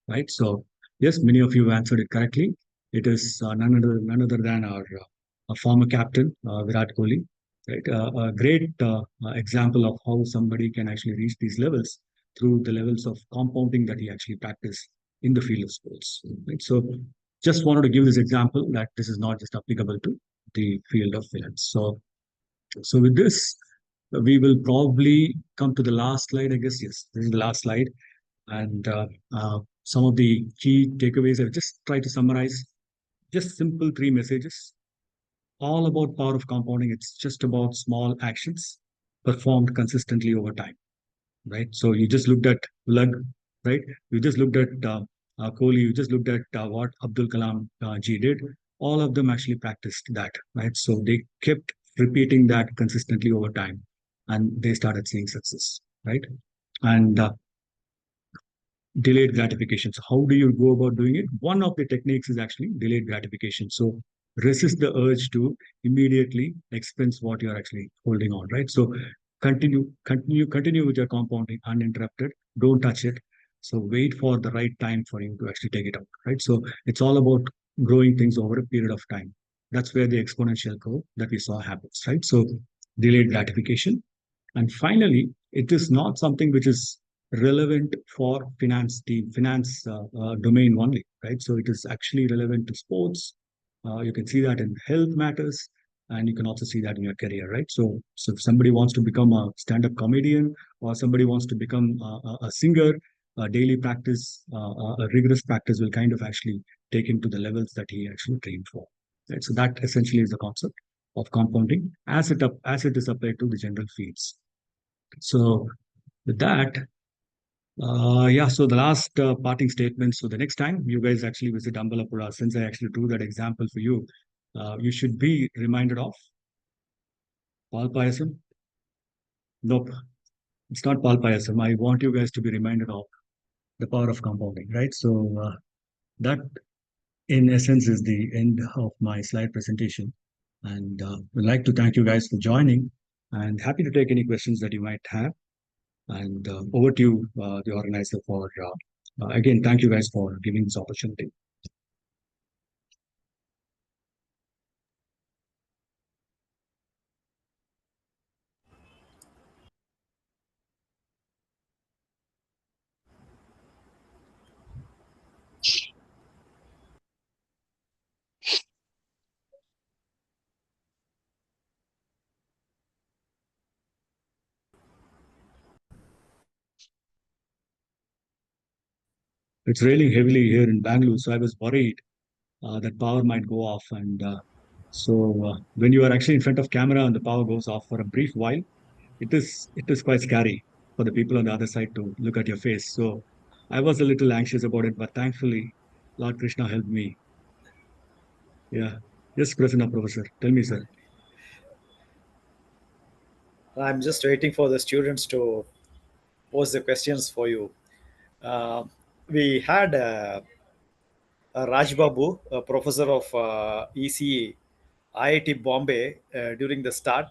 right? So yes, many of you have answered it correctly. It is none other than our former captain Virat Kohli, right? A great example of how somebody can actually reach these levels through the levels of compounding that he actually practiced in the field of sports, right? So just wanted to give this example that this is not just applicable to the field of finance. So with this, we will probably come to the last slide. I guess yes, this is the last slide, and some of the key takeaways I've just tried to summarize. Just simple three messages, all about power of compounding. It's just about small actions performed consistently over time, right? So you just looked at Lug, right? You just looked at Kohli. You just looked at what Abdul Kalam ji did. All of them actually practiced that, right? So they kept repeating that consistently over time, and they started seeing success, right? And delayed gratification. So how do you go about doing it? One of the techniques is actually delayed gratification. So resist the urge to immediately expense what you're actually holding on, right? So continue with your compounding uninterrupted. Don't touch it. So wait for the right time for you to actually take it out, right? So it's all about growing things over a period of time. That's where the exponential curve that we saw happens, right? So delayed gratification. And finally, it is not something which is relevant for finance domain only, right? So it is actually relevant to sports. You can see that in health matters, and you can also see that in your career, right? So if somebody wants to become a stand-up comedian, or somebody wants to become a singer, a daily practice, a rigorous practice will kind of actually take him to the levels that he actually trained for. Right? So that essentially is the concept of compounding as it is applied to the general fields. So with that, yeah, so the last parting statement. So the next time you guys actually visit Ambalapura, since I actually drew that example for you, you should be reminded of Pal Payasam. Nope, it's not Pal Payasam. I want you guys to be reminded of the power of compounding, right? So that, in essence, is the end of my slide presentation. And would like to thank you guys for joining, and happy to take any questions that you might have. And over to you, the organizer, for again, thank you guys for giving this opportunity. It's raining heavily here in Bangalore, so I was worried that power might go off. And when you are actually in front of camera and the power goes off for a brief while, it is quite scary for the people on the other side to look at your face. So I was a little anxious about it, but thankfully, Lord Krishna helped me. Yeah. Yes, Prasanna Professor. Tell me, sir. I'm just waiting for the students to pose the questions for you. Uh, we had Raj Babu, a professor of ECE, IIT Bombay during the start.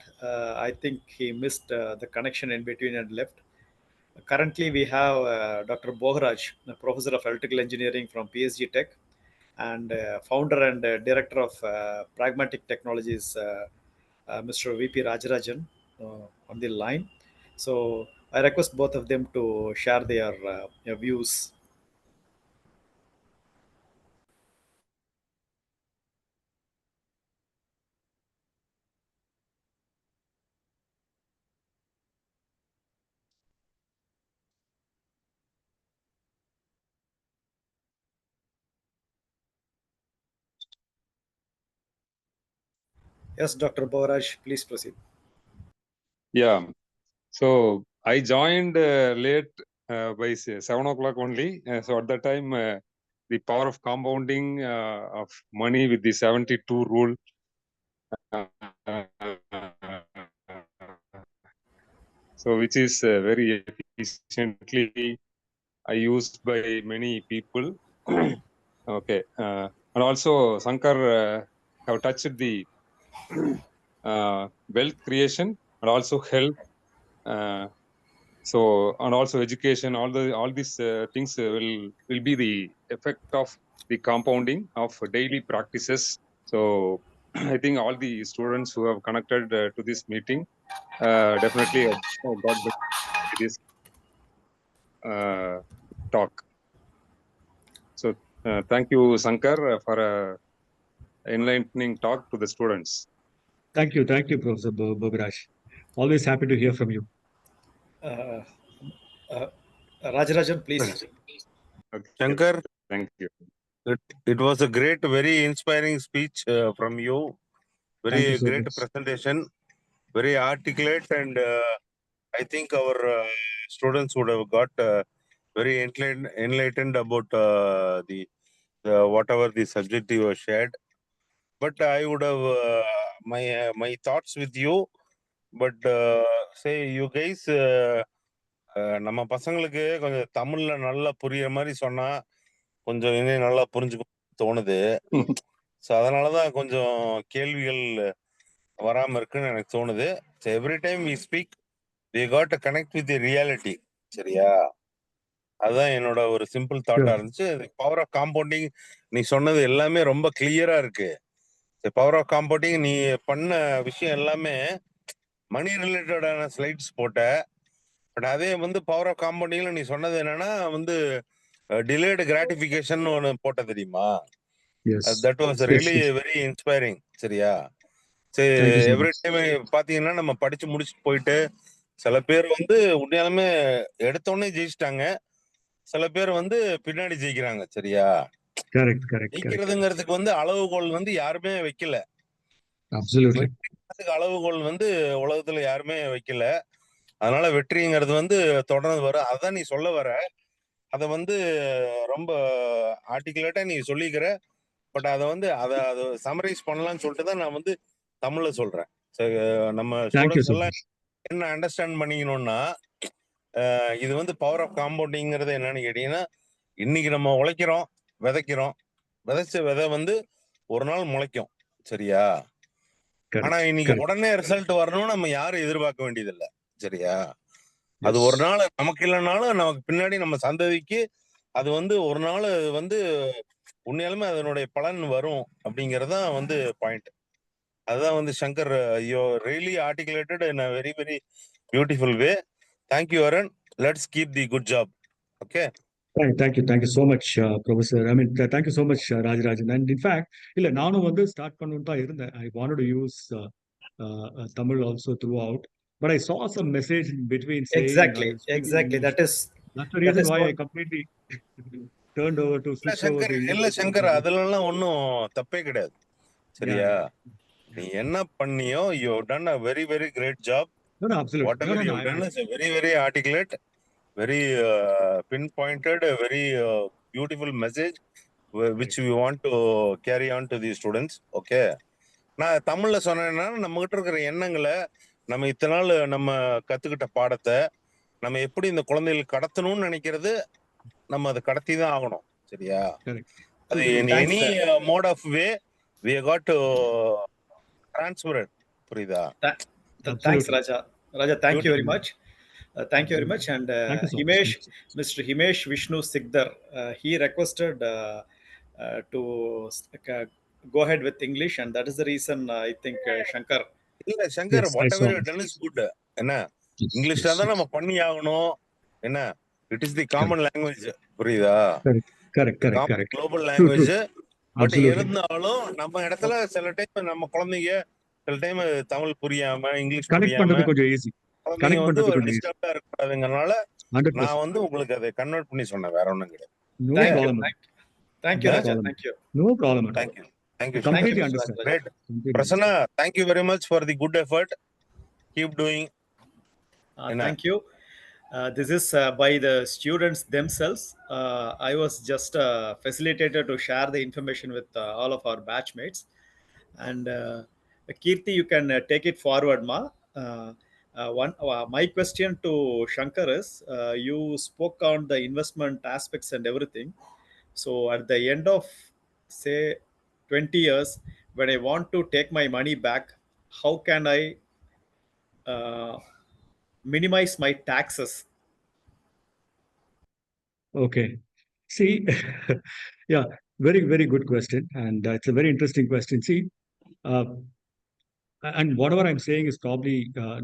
I think he missed the connection in between and left. Currently, we have Dr. Bogaraj, a professor of electrical engineering from PSG Tech, and founder and director of Pragmatic Technologies, Mr. VP Rajarajan, on the line. So I request both of them to share their views. Yes, Dr. Bogaraj, please proceed. Yeah. So I joined late by 7 o'clock only. So at that time, the power of compounding of money with the 72 rule. So which is very efficiently used by many people. Okay. And also Sankar have touched the wealth creation and also health. So and also education, all these things will be the effect of the compounding of daily practices. So I think all the students who have connected to this meeting definitely got this talk. So thank you, Sankar, for a enlightening talk to the students. Thank you, Professor Bogaraj. Always happy to hear from you. Uh, Rajarajan, please. Okay. Shankar, Thank you. it was a great, very inspiring speech from you. Thank you Very so great much. presentation, very articulate, and I think our students would have got very enlightened about the whatever the subject you have shared. But I would have my thoughts with you. But say you guys, நம்ம பசங்களுக்கு கொஞ்சம் தமிழ்ல நல்லா புரியுற மாதிரி சொன்னா கொஞ்சம் இன்னும் நல்லா புரிஞ்சுக்க தோணுது. ஸோ அதனாலதான் கொஞ்சம் கேள்விகள் வராம இருக்குன்னு எனக்கு தோணுது. So every time we speak we got to connect with the reality. சரியா? அதுதான் என்னோட ஒரு சிம்பிள் தாட்டா இருந்துச்சு. பவர் ஆஃப் காம்பவுண்டிங் நீ சொன்னது எல்லாமே ரொம்ப கிளியரா இருக்கு. பவர் ஆஃப் காம்பவுண்டிங் நீ பண்ண விஷயம் எல்லாமே மணி ரிலேட்டடான ஸ்லைட்ஸ் போட்ட. பட் அதே வந்து பவர் ஆஃப் காம்பவுண்டிங்ல நீ சொன்னது என்னன்னா வந்து டிலேடு கிராட்டிபிகேஷன் ஒன்று போட்ட தெரியுமா? That was really very inspiring. சரியா? சரி, எவ்ரி டைம் பாத்தீங்கன்னா நம்ம படிச்சு முடிச்சுட்டு போயிட்டு சில பேர் வந்து உண்மையாலுமே எடுத்தோடனே ஜெயிச்சிட்டாங்க, சில பேர் வந்து பின்னாடி ஜெயிக்கிறாங்க. சரியா? ஜெயிக்கிறதுங்கிறதுக்கு வந்து அளவுகோல் வந்து யாருமே வைக்கல. வெற்றிங்கிறதுக்கு அளவுகோல் வந்து உலகத்துல யாருமே வைக்கல. அதனால வெற்றிங்கிறது வந்து தொடர்ந்து வரும். அதான் நீ சொல்ல வர, அதை வந்து ரொம்ப ஆர்டிகுலேட்டா நீ சொல்லிக்கிற. பட் அதை வந்து அதை சமரைஸ் பண்ணலாம்னு சொல்லிட்டு தான் நான் வந்து தமிழ்ல சொல்றேன். நம்ம ஸ்டூடெண்ட்ஸ் எல்லாம் என்ன அண்டர்ஸ்டாண்ட் பண்ணிக்கணும்னா, இது வந்து பவர் ஆஃப் காம்பவுண்டிங்கிறது என்னன்னு கேட்டீங்கன்னா, இன்னைக்கு நம்ம உழைக்கிறோம், விதைக்கிறோம், விதைச்ச விதை வந்து ஒரு நாள் முளைக்கும். சரியா? ஆனா இன்னைக்கு உடனே ரிசல்ட் வரணும்னு நம்ம யாரும் எதிர்பார்க்க வேண்டியதில்லை. சரியா? அது ஒரு நாள் நமக்கு இல்லைனாலும் நமக்கு பின்னாடி நம்ம சந்ததிக்கு அது வந்து ஒரு நாள் வந்து உண்மையாலுமே அதனுடைய பலன் வரும் அப்படிங்கறதுதான் வந்து பாயிண்ட். அதுதான் வந்து Shankar, you really articulated in a very very beautiful way. Thank you, Arun. Let's keep the good job. Okay. Thank you so much, Professor. I mean, thank you so much, Rajarajan. And in fact, இல்ல நானும் வந்து start பண்ணணும்னு தான் இருந்தேன். I wanted to use Tamil also throughout, but I saw some message in between saying exactly. That's the reason why I completely turned over to switch over to English. இல்ல சங்கர், அதுலலாம் ஒன்றும் தப்பே கிடையாது. சரியா? நீ என்ன பண்ணியோ, you have done a very very great job. No, absolutely. Whatever you have done is a very very articulate, very pinpointed, a very beautiful message which we want to carry on to the students. Okay. நான் தமிழ்ல சொன்னேன்னா நம்ம கிட்ட இருக்கிற எண்ணங்களை, நம்ம இத்தனை நாள் நம்ம கத்துக்கிட்ட பாடத்தை நம்ம எப்படி இந்த குழந்தைகளுக்கு கடத்தணும்னு நினைக்கிறது, நம்ம அதை கடத்தி தான் ஆகணும். சரியா? அது any mode of way we got to transferred. புரியுதா? Thanks, Raja. Raja, thank you very much. Thank you very much. And Thank you so much. Himesh, Mr. Himesh Vishnu Sikdar, he requested to go ahead with English, and that is the reason I think Shankar. இல்ல Shankar, Yes, I what saw ever you that. Done is good. என்ன Yes, இங்கிலீஷ்ல yes, தான் yes. நம்ம பண்ணி ஆகணும். என்ன it is the Correct, common language. புரியுதா? correct, common correct. Global True, language. true. But Absolutely. இருந்தாலும் நம்ம இடத்துல சில டைம் நம்ம குழந்தைங்க சில டைம் தமிழ் புரியாம இங்கிலீஷ் Connect புரியாம பண்றது கொஞ்சம் easy. குழந்தைங்க Connect வந்து பண்றது ஒரு கொஞ்சம் easy. டிஸ்டர்பா இருக்கக்கூடாதுங்கிறனால 100%. நான் வந்து உங்களுக்கு அதை கன்வெர்ட் பண்ணி சொன்னேன். வேற ஒண்ணும் கிடையாது. No Thank you. problem. Thank you, No Raja. problem. Thank you. No problem at all. Thank you. Thank you. I completely Mr. understand. Raja. Great. Completely Prasanna, understand. thank you very much for the good effort. Keep doing. Thank you. This is by the students themselves. I was just a facilitator to share the information with all of our batchmates. And Kirti, you can take it forward, Ma. My question to Shankar is you spoke on the investment aspects and everything. So at the end of, say, 20 years, when I want to take my money back, how can I minimize my taxes? Okay. See, yeah, very, very good question. And it's a very interesting question. See, uh, and whatever I'm saying is probably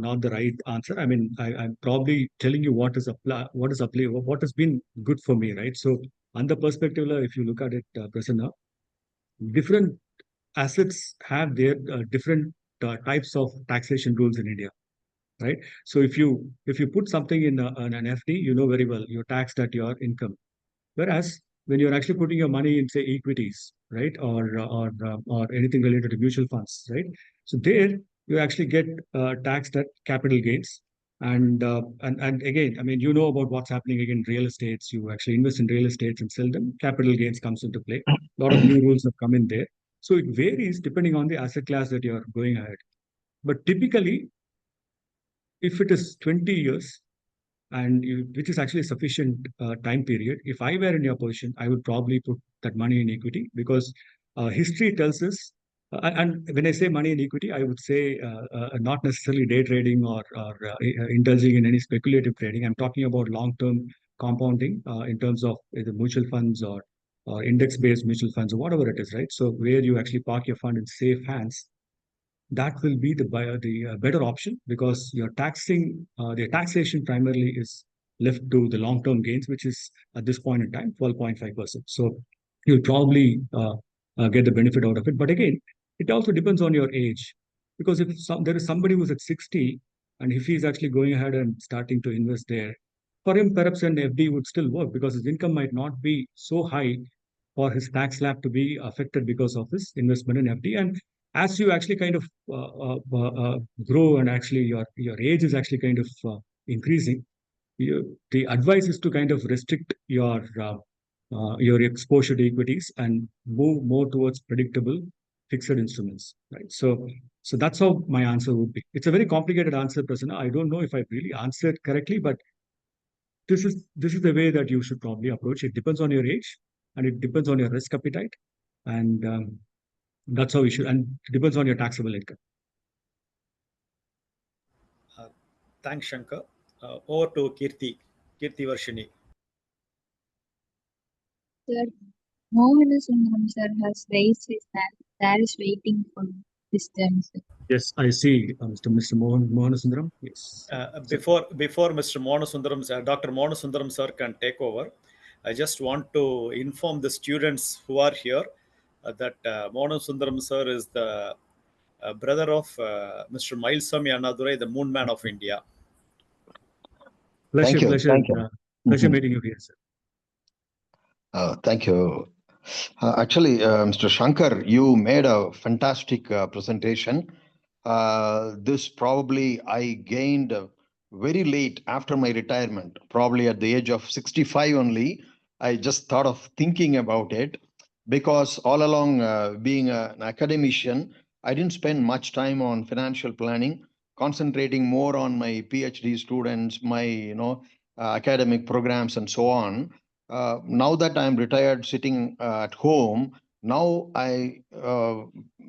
not the right answer. I mean, I'm probably telling you what has been good for me, right? So, on the perspective, if you look at it, Prasanna, different assets have their different types of taxation rules in India, right? So, if you put something in an FD, you know very well you're taxed at your income. Whereas when you're actually putting your money in, say, equities, right, or anything related to mutual funds, right? So there you actually get taxed at capital gains. And again, I mean, you know about what's happening again in real estates. You actually invest in real estates and sell them. Capital gains comes into play. A lot of new rules have come in there. So it varies depending on the asset class that you're going ahead. But typically, if it is 20 years, which is actually a sufficient time period. If I were in your position, I would probably put that money in equity because history tells us. And when I say money in equity, I would say not necessarily day trading or indulging in any speculative trading. I'm talking about long-term compounding in terms of either mutual funds or index-based mutual funds or whatever it is, right? So where you actually park your fund in safe hands, that will be the better option because the taxation primarily is left to the long-term gains, which is at this point in time 12.5%. So you'll probably get the benefit out of it. But again, it also depends on your age because if there is somebody who's at 60 and if he's actually going ahead and starting to invest there, for him perhaps an FD would still work because his income might not be so high for his tax slab to be affected because of his investment in FD. And as you actually kind of grow and actually your age is actually kind of increasing, the advice is to kind of restrict your exposure to equities and move more towards predictable fixed instruments, right? So that's how my answer would be. It's a very complicated answer, Prasanna. I don't know if I really answered correctly, but this is the way that you should probably approach. It depends on your age and it depends on your risk appetite, and that's how you should. And it depends on your taxable income. Thanks, Shankar. Over to Kirti Varshini. Sir, Mohan Sundaram sir has raised his hand. That is waiting for this turn, sir. Yes, I see, Mr. Mohan Sundaram. Yes. Before Mr. Monasundaram, Dr. Monasundaram sir can take over, I just want to inform the students who are here that Monasundaram sir is the brother of Mr. Mailswamy Annadurai, the Moon Man of India. Pleasure, Thank you. pleasure, Thank you. pleasure meeting you here, sir. Thank you. Actually, Mr. Shankar, you made a fantastic presentation. This probably I gained very late after my retirement, probably at the age of 65 only. I just thought of thinking about it because all along being an academician, I didn't spend much time on financial planning, concentrating more on my PhD students, my academic programs and so on. Now that I'm retired sitting at home, now I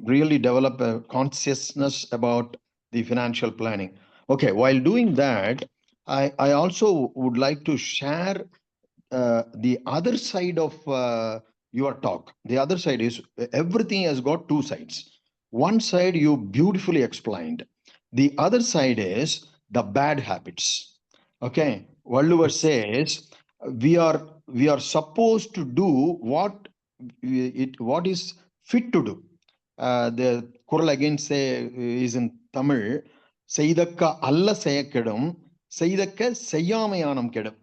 really develop a consciousness about the financial planning. Okay, while doing that, I also would like to share the other side of your talk. The other side is everything has got two sides. One side you beautifully explained. The other side is the bad habits. Okay, Valluvar says we are supposed to do what is fit to do. The குறள் again say is in Tamil, செய்தக்க அல்ல செய்யக்கெடும் செய்தக்க செய்யாமையானம் கெடும்.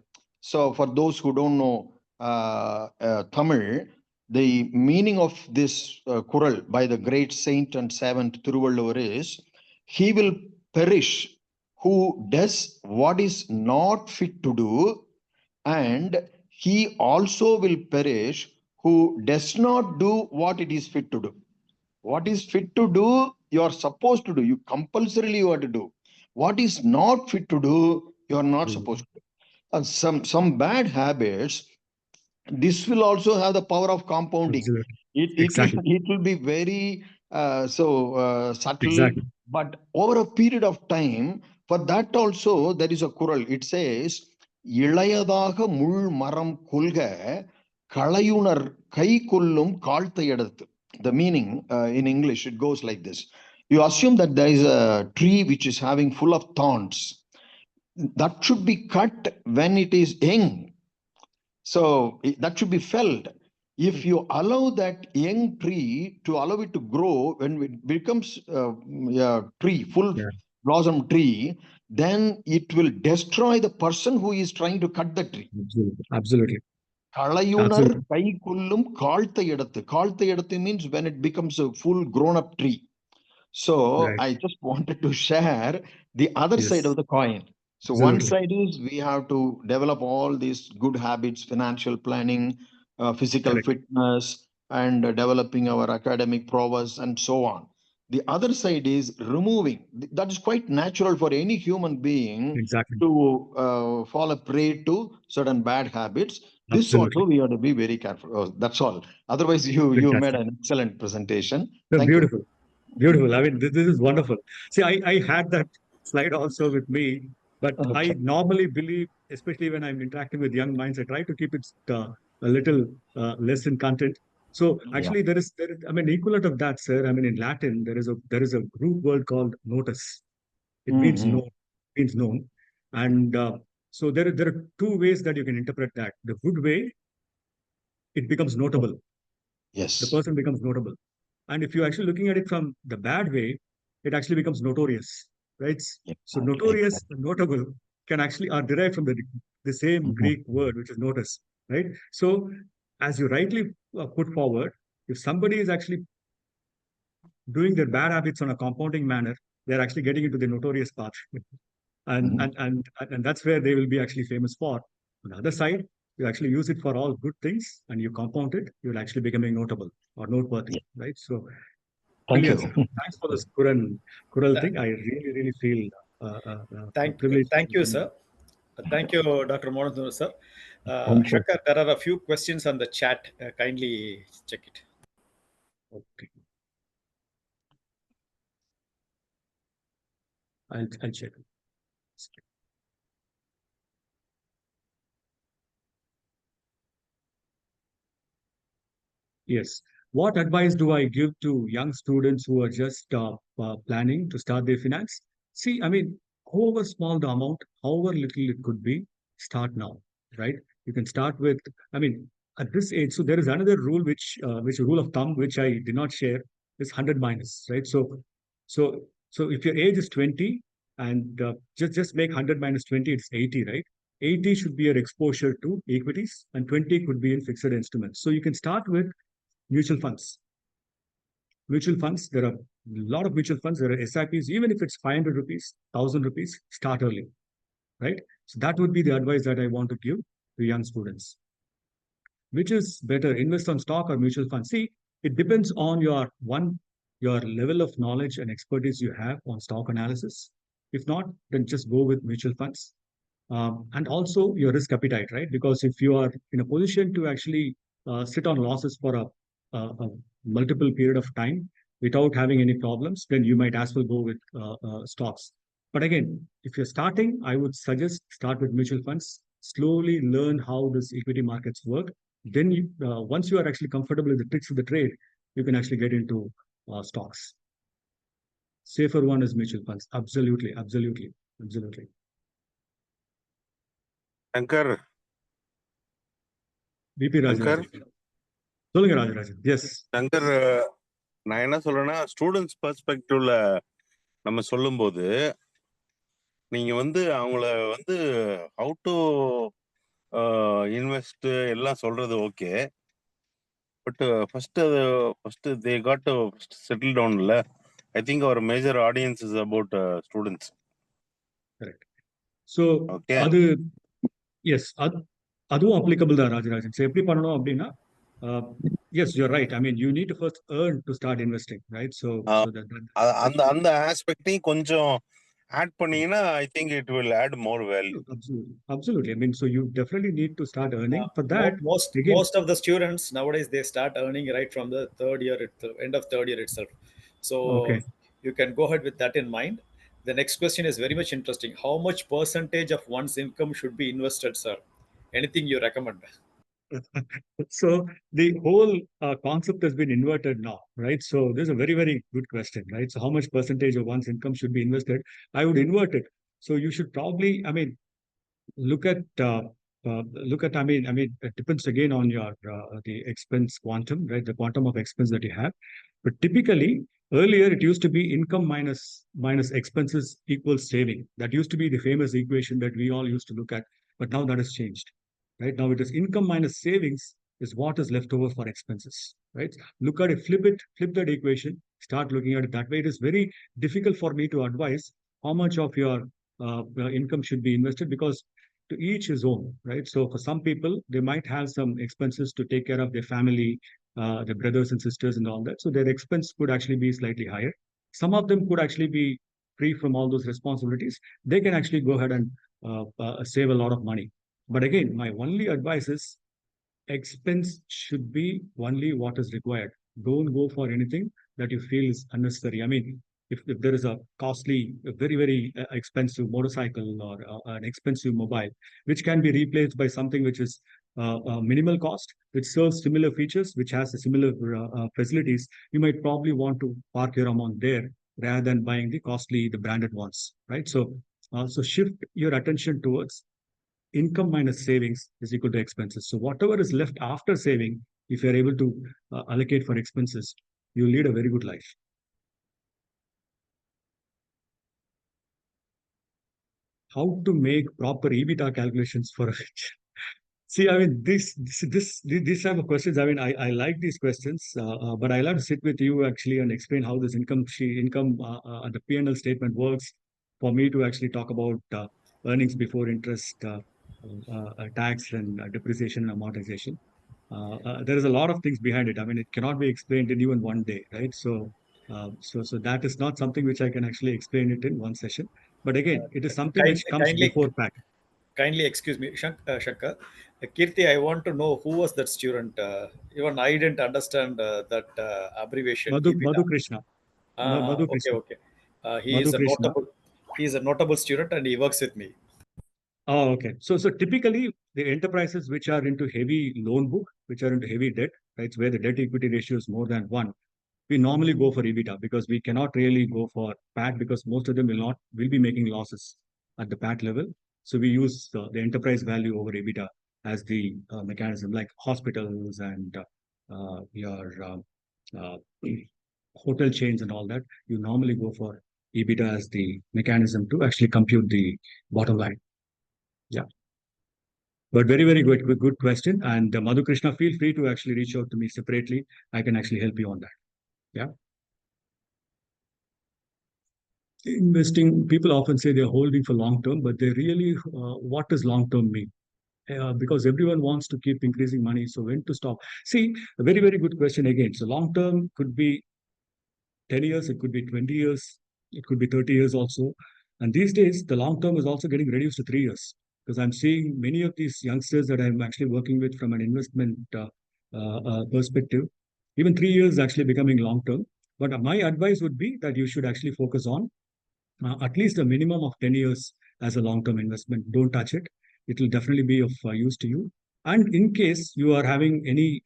So for those who don't know Tamil, the meaning of this kural by the great saint and servant Thiruvalluvar is, he will perish who does what is not fit to do, and he also will perish who does not do what it is fit to do. What is fit to do, you are supposed to do. You compulsorily you have to do. What is not fit to do, you are not supposed to do. And some bad habits, this will also have the power of compounding. Absolutely. It Exactly. it will be very subtle, Exactly. but over a period of time, for that also there is a kural. It says, இளையதாக முள் மரம் கொள்க களையுணர் கை கொள்ளும் காழ்த்தை எடுத்து. The meaning in English, it goes like this. You assume that there is a tree which is having full of thorns. That should be cut when it is young. So that should be felled. If you allow that young tree to allow it to grow, when it becomes a tree, full Yeah. blossom tree, then it will destroy the person who is trying to cut the tree. Absolutely. Absolutely. களையுணர் Absolutely. கை கொள்ளும் காழ்த்தை எடுத்து. காழ்த்தை எடுத்து means when it becomes a full grown up tree. So Right. I just wanted to share the other side Yes. of the coin. So one Absolutely. side is we have to develop all these good habits, financial planning, physical Correct. fitness, and developing our academic prowess and so on. The other side is removing. That is quite natural for any human being Exactly. to fall a prey to certain bad habits. This also Absolutely. we have to be very careful. Oh, that's all. Otherwise, you made Fantastic. an excellent presentation. No, Thank you. beautiful. Beautiful. I mean, this is wonderful. See, I had that slide also with me, but I Okay. normally believe, especially when I'm interacting with young minds, I try to keep it a little less in content. So Yeah. actually, I mean, equivalent of that, sir. I mean, in Latin, there is a root word called notus. It means Mhm. known, means known, and so there are two ways that you can interpret that. The good way, it becomes notable. The Yes. person becomes notable. And if you're actually looking at it from the bad way, it actually becomes notorious, right? So Exactly. notorious and notable can actually are derived from the same Mhm. Greek word, which is notice, right? So as you rightly put forward, if somebody is actually doing their bad habits on a compounding manner, they're actually getting into the notorious path. and, Mhm. and and and that's where they will be actually famous for. On the other side, you actually use it for all good things and you compound it, you'll actually becoming notable or noteworthy, Yeah. right? So Thank brilliant, you. sir. Thanks for this Kural thing. I really, really feel privileged. Thank you, sir. Thank you, Dr. Mohan, sir. Thank you. Shankar, there are a few questions on the chat. Kindly check it. Okay. I'll check. Yes. What advice do I give to young students who are just planning to start their finance? See, I mean, however small the amount, however little it could be, start now, right? You can start with, I mean, at this age. So there is another rule, which rule of thumb, which I did not share, is 100 minus, right? So if your age is 20 and just make 100 minus 20, it's 80, right? 80 should be your exposure to equities and 20 could be in fixed instruments. So you can start with mutual funds. Mutual funds, there are a lot of mutual funds, there are SIPs, even if it's 500 rupees, 1000 rupees, start early, right? So that would be the advice that I want to give to young students. Which is better, invest on stock or mutual fund? See, it depends on your level of knowledge and expertise you have on stock analysis. If not, then just go with mutual funds. And also your risk appetite, right? Because if you are in a position to actually sit on losses for a multiple period of time, without having any problems, then you might as well go with stocks. But again, if you're starting, I would suggest start with mutual funds, slowly learn how this equity markets work. Then once you are actually comfortable with the tricks of the trade, you can actually get into stocks. Safer one is mutual funds. Absolutely, absolutely, absolutely. Shankar, VP Rajarajan. சொல்லுங்க Rajarajan. S Shankar, நான் என்ன சொல்றேன்னா, students பெர்ஸ்பெக்டிவ்ல நம்ம சொல்லும்போது நீங்க வந்து அவங்கள வந்து ஹவு டு இன்வெஸ்ட் எல்லாம் சொல்றது okay. But first they got to settle டவுன்ல. I think our major audience is about students. Correct. So okay, அது எஸ் அதுவும் அப்ளிகபிள் தான் ராஜராஜன். ஸோ எப்படி பண்ணணும் அப்படின்னா, yes you're right. I mean you need to first earn to start investing, right? So அந்த அந்த ஆஸ்பெக்டையும் கொஞ்சம் ஆட் பண்ணீங்கன்னா I think it will add more value. Absolutely. I mean, so you definitely need to start earning. For that, most of the students nowadays, they start earning right from the end of third year itself. So okay, you can go ahead with that in mind. The next question is very much interesting. How much percentage of one's income should be invested, sir? Anything you recommend? so the whole concept has been inverted now, right? So this is a very, very good question, right? So how much percentage of one's income should be invested? I would invert it. So you should probably, I mean, look at I mean it depends again on your the expense quantum, right? The quantum of expense that you have. But typically earlier it used to be income minus expenses equals saving. That used to be the famous equation that we all used to look at, but now that has changed. Right now it is income minus savings is what is left over for expenses, right? Look at it, flip that equation, start looking at it that way. It is very difficult for me to advise how much of your income should be invested, because to each his own, right? So for some people, they might have some expenses to take care of their family, their brothers and sisters and all that. So their expense could actually be slightly higher. Some of them could actually be free from all those responsibilities. They can actually go ahead and save a lot of money. But again, my only advice is expense should be only what is required. Don't go for anything that you feel is unnecessary. I mean, if there is a costly, a very, very expensive motorcycle or an expensive mobile, which can be replaced by something which is minimal cost, which serves similar features, which has a similar facilities, you might probably want to park your amount there rather than buying the costly, the branded ones, right? So shift your attention towards income minus savings is equal to expenses. So whatever is left after saving, if you're able to allocate for expenses, you lead a very good life. How to make proper EBITDA calculations for a See, I mean, these type of questions. I mean, I like these questions, but I'll have to sit with you actually and explain how this income the P&L statement works for me to actually talk about earnings before interest, tax, and depreciation and amortization. There is a lot of things behind it. I mean, it cannot be explained in even one day, right? So that is not something which I can actually explain it in one session. But again, it is something which comes before PAT. Kindly excuse me, Shankar. Kirti, I want to know who was that student. Even I didn't understand that abbreviation. Madhu Krishna. Madhu Okay, Krishna. okay. He Madhu is a Krishna. notable student, and he works with me. Oh, okay. So typically the enterprises which are into heavy loan book, which are into heavy debt, right, where the debt equity ratio is more than one, we normally go for EBITDA, because we cannot really go for PAT, because most of them will be making losses at the PAT level. So we use the enterprise value over EBITDA as the mechanism, like hospitals and your uh, hotel chains and all that. You normally go for EBITDA as the mechanism to actually compute the bottom line. Yeah. But very, very good question. And Madhu Krishna, feel free to actually reach out to me separately. I can actually help you on that. Yeah. Investing, people often say they're holding for long term, but they really, what does long term mean? Because everyone wants to keep increasing money. So when to stop? See, a very, very good question again. So long term could be 10 years, it could be 20 years, it could be 30 years also. And these days, the long term is also getting reduced to 3 years, because I'm seeing many of these youngsters that I'm actually working with from an investment perspective, even 3 years actually becoming long term. But my advice would be that you should actually focus on at least a minimum of 10 years as a long term investment. Don't touch it. It will definitely be of use to you. And in case you are having any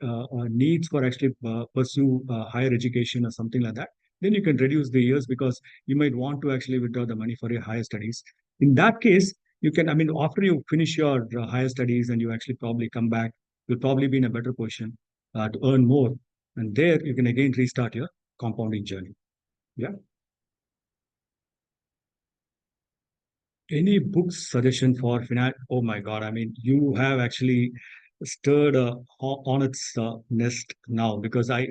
needs for actually pursue higher education or something like that, then you can reduce the years because you might want to actually withdraw the money for your higher studies. In that case, you can, I mean, after you finish your higher studies and you actually probably come back, you'll probably be in a better position to earn more. And there you can again restart your compounding journey. Yeah. Any book suggestion for finance? Oh my God! I mean, you have actually stirred on its nest now because I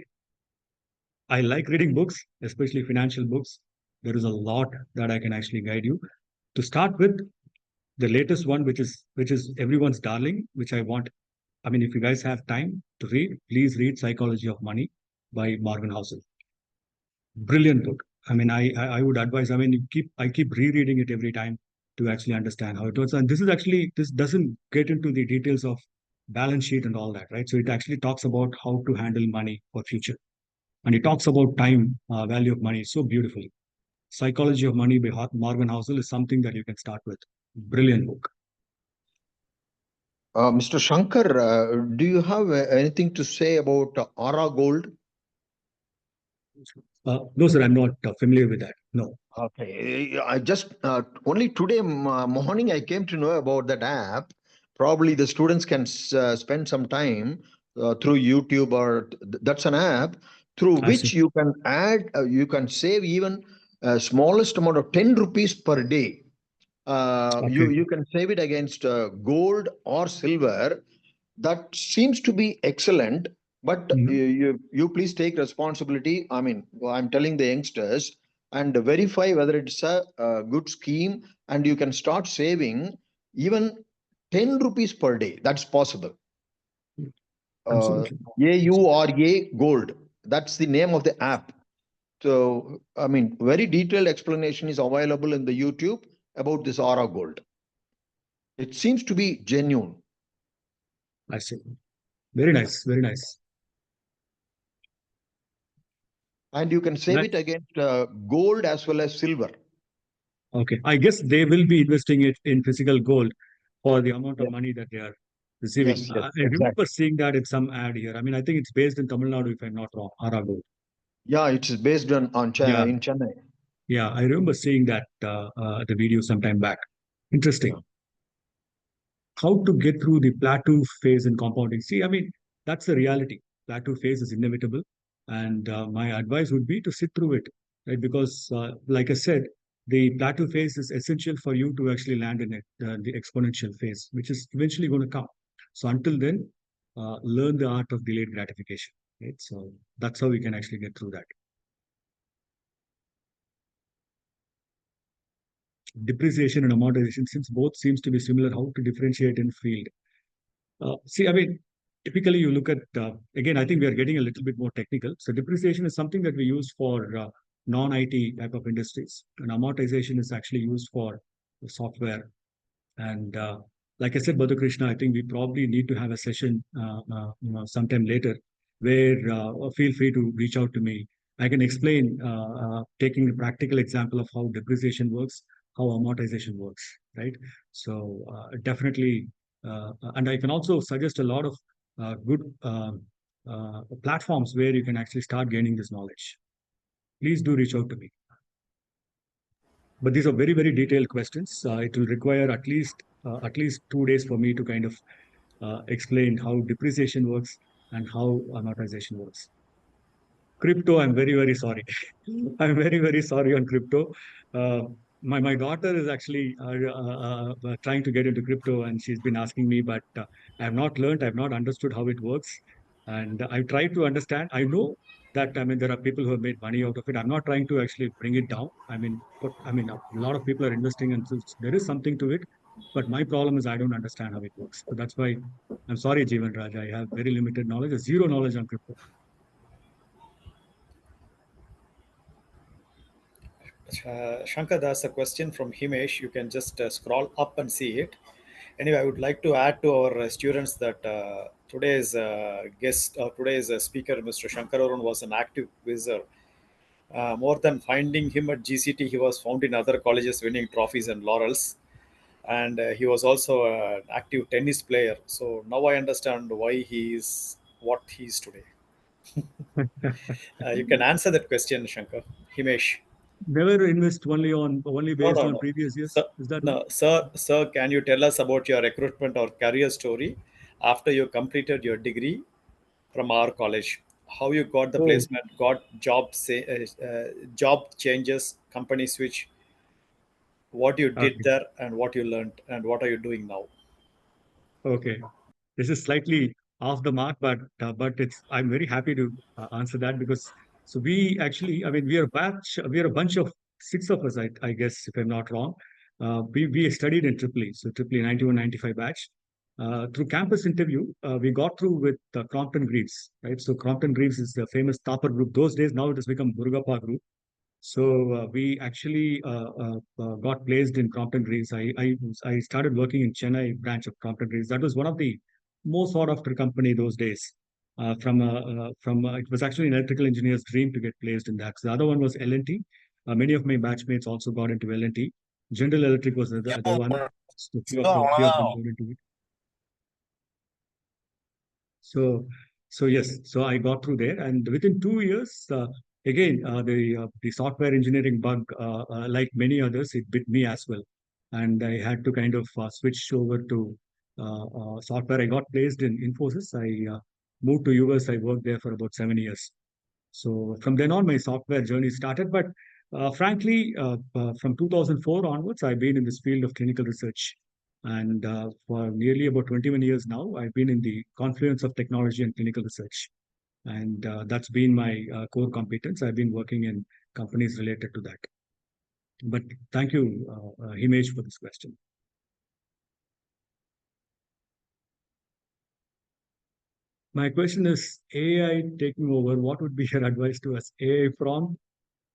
like reading books, especially financial books. There is a lot that I can actually guide you. To start with, the latest one, which is everyone's darling, which I want. I mean, if you guys have time to read, please read Psychology of Money by Morgan Housel. Brilliant book. I mean, I would advise. I mean, I keep rereading it every time to actually understand how it works. And this doesn't get into the details of balance sheet and all that, right? So it actually talks about how to handle money for future, and it talks about time value of money so beautifully. Psychology of Money by Morgan Housel is something that you can start with. Brilliant book. Mr. Shankar, do you have anything to say about Aura Gold? No, sir, I'm not familiar with that. No. Okay, I just only today morning I came to know about that app. Probably the students can spend some time through YouTube, or that's an app through I see. which you can add, you can save even smallest amount of 10 rupees per day. Okay. You can save it against gold or silver. That seems to be excellent, but you please take responsibility. I mean, I'm telling the youngsters and verify whether it's a good scheme, and you can start saving even 10 rupees per day. That's possible. Absolutely. AURA Gold. That's the name of the app. So, I mean, very detailed explanation is available in the YouTube about this Aura Gold. It seems to be genuine. I see. Very nice. Very nice. And you can save it against gold as well as silver. Okay. I guess they will be investing it in physical gold for the amount of Yes, money that they are receiving. yes, I remember exactly. seeing that in some ad here. I mean, I think it's based in Tamil Nadu, if I'm not wrong, Ara Gold. Yeah, it is based on Yeah. in Chennai. Yeah. I remember seeing that the video sometime back. Interesting. Yeah. How to get through the plateau phase in compounding? See, I mean, that's the reality. Plateau phase is inevitable. And my advice would be to sit through it, right? Because, like I said, the plateau phase is essential for you to actually land in it, the exponential phase, which is eventually going to come. So until then, learn the art of delayed gratification, right? So that's how we can actually get through that. Depreciation and amortization, since both seems to be similar, how to differentiate in field? See, I mean, typically you look at, again, I think we are getting a little bit more technical. So depreciation is something that we use for non-IT type of industries. And amortization is actually used for software. And like I said, Badhu Krishna, I think we probably need to have a session sometime later where feel free to reach out to me. I can explain, taking a practical example of how depreciation works, how amortization works, right? So definitely, and I can also suggest a lot of good platforms where you can actually start gaining this knowledge. Please do reach out to me. But these are very, very detailed questions. It will require at least 2 days for me to kind of explain how depreciation works and how amortization works. Crypto, I'm very, very sorry. I'm very, very sorry on crypto. Uh, my daughter is actually trying to get into crypto, and she's been asking me, but I have not learned, I have not understood how it works, and I've tried to understand. I know that, I mean, there are people who have made money out of it. I'm not trying to actually bring it down. I mean, but I mean, a lot of people are investing, and so there is something to it. But my problem is I don't understand how it works. So that's why I'm sorry, Jeevan Raj. I have very limited knowledge, zero knowledge on crypto. Shankar, there's a question from Himesh. You can just scroll up and see it. Anyway, I would like to add to our students that today's guest or today's speaker, Mr. Shankar Arun, was an active quizzer More than finding him at GCT, he was found in other colleges winning trophies and laurels. And he was also an active tennis player. So now I understand why he is what he is today. You can answer that question, Shankar. Himesh. Never invest only No, based no, on no. previous years. Sir, Is that right? no, sir, can you tell us about your recruitment or career story after you completed your degree from our college? How you got the Oh, placement, got job changes, company switch, what you did okay. there, and what you learned, and what are you doing now? Okay. This is slightly off the mark, but it's I'm very happy to answer that because so we actually, I mean, we are a bunch of six of us, I guess, if I'm not wrong. We studied in Tripoli, so Tripoli 91, 95 batch. Through campus interview, we got through with Crompton Greaves, right? So Crompton Greaves is the famous topper group. Those days, now it has become Burgappa group. So we actually got placed in Crompton Greaves. I started working in Chennai branch of Crompton Greaves. That was one of the most sought after company those days. It was actually an electrical engineer's dream to get placed in that. So the other one was L&T. Many of my batchmates also got into L&T. General Electric was the other one. So few of them got into it. So, so yes, so I got through there, and within 2 years, again, the software engineering bug, like many others, it bit me as well, and I had to kind of switch over to software. I got placed in Infosys. I moved to US. I worked there for about 7 years. So from then on, my software journey started. But frankly, from 2004 onwards, I've been in this field of clinical research. And for nearly about 21 years now, I've been in the confluence of technology and clinical research. And that's been my core competence. I've been working in companies related to that. But thank you, Himesh, for this question. My question is AI taking over. What would be your advice to us? AI from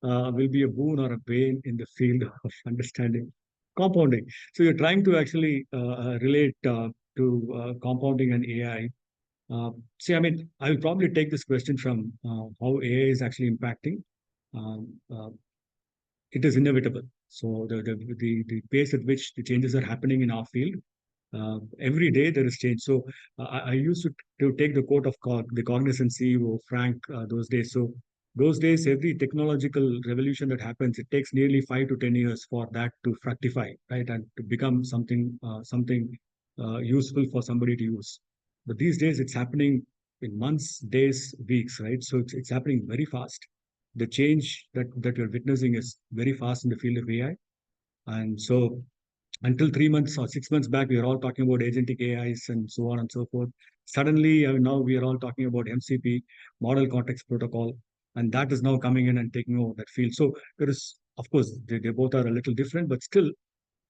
will be a boon or a bane in the field of understanding compounding. So you're trying to actually relate to compounding and AI. See, I mean, I will probably take this question from how AI is actually impacting. Um, uh, it is inevitable. So the pace at which the changes are happening in our field, every day there is change. So I used to take the quote of the Cognizant CEO, Frank, those days. So those days, every technological revolution that happens, it takes nearly 5 to 10 years for that to fructify, right, and to become something useful for somebody to use. But these days, it's happening in months, days, weeks, right? So it's happening very fast. The change that you're witnessing is very fast in the field of AI. And so until 3 months or 6 months back, we were all talking about agentic AIs and so on and so forth. Suddenly, now we are all talking about MCP, Model Context Protocol, and that is now coming in and taking over that field. So there is, of course, they both are a little different, but still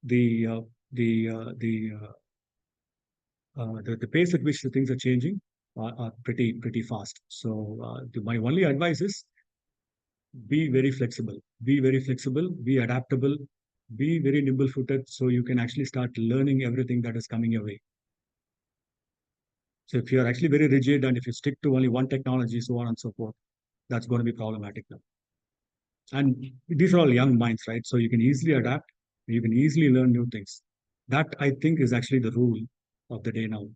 the uh, the pace at which the things are changing are pretty fast. So my only advice is be very flexible, be adaptable, be very nimble footed so you can actually start learning everything that is coming your way. So if you're actually very rigid and if you stick to only one technology, so on and so forth, that's going to be problematic now. And these are all young minds, right? So you can easily adapt, you can easily learn new things. That I think is actually the rule of the day now.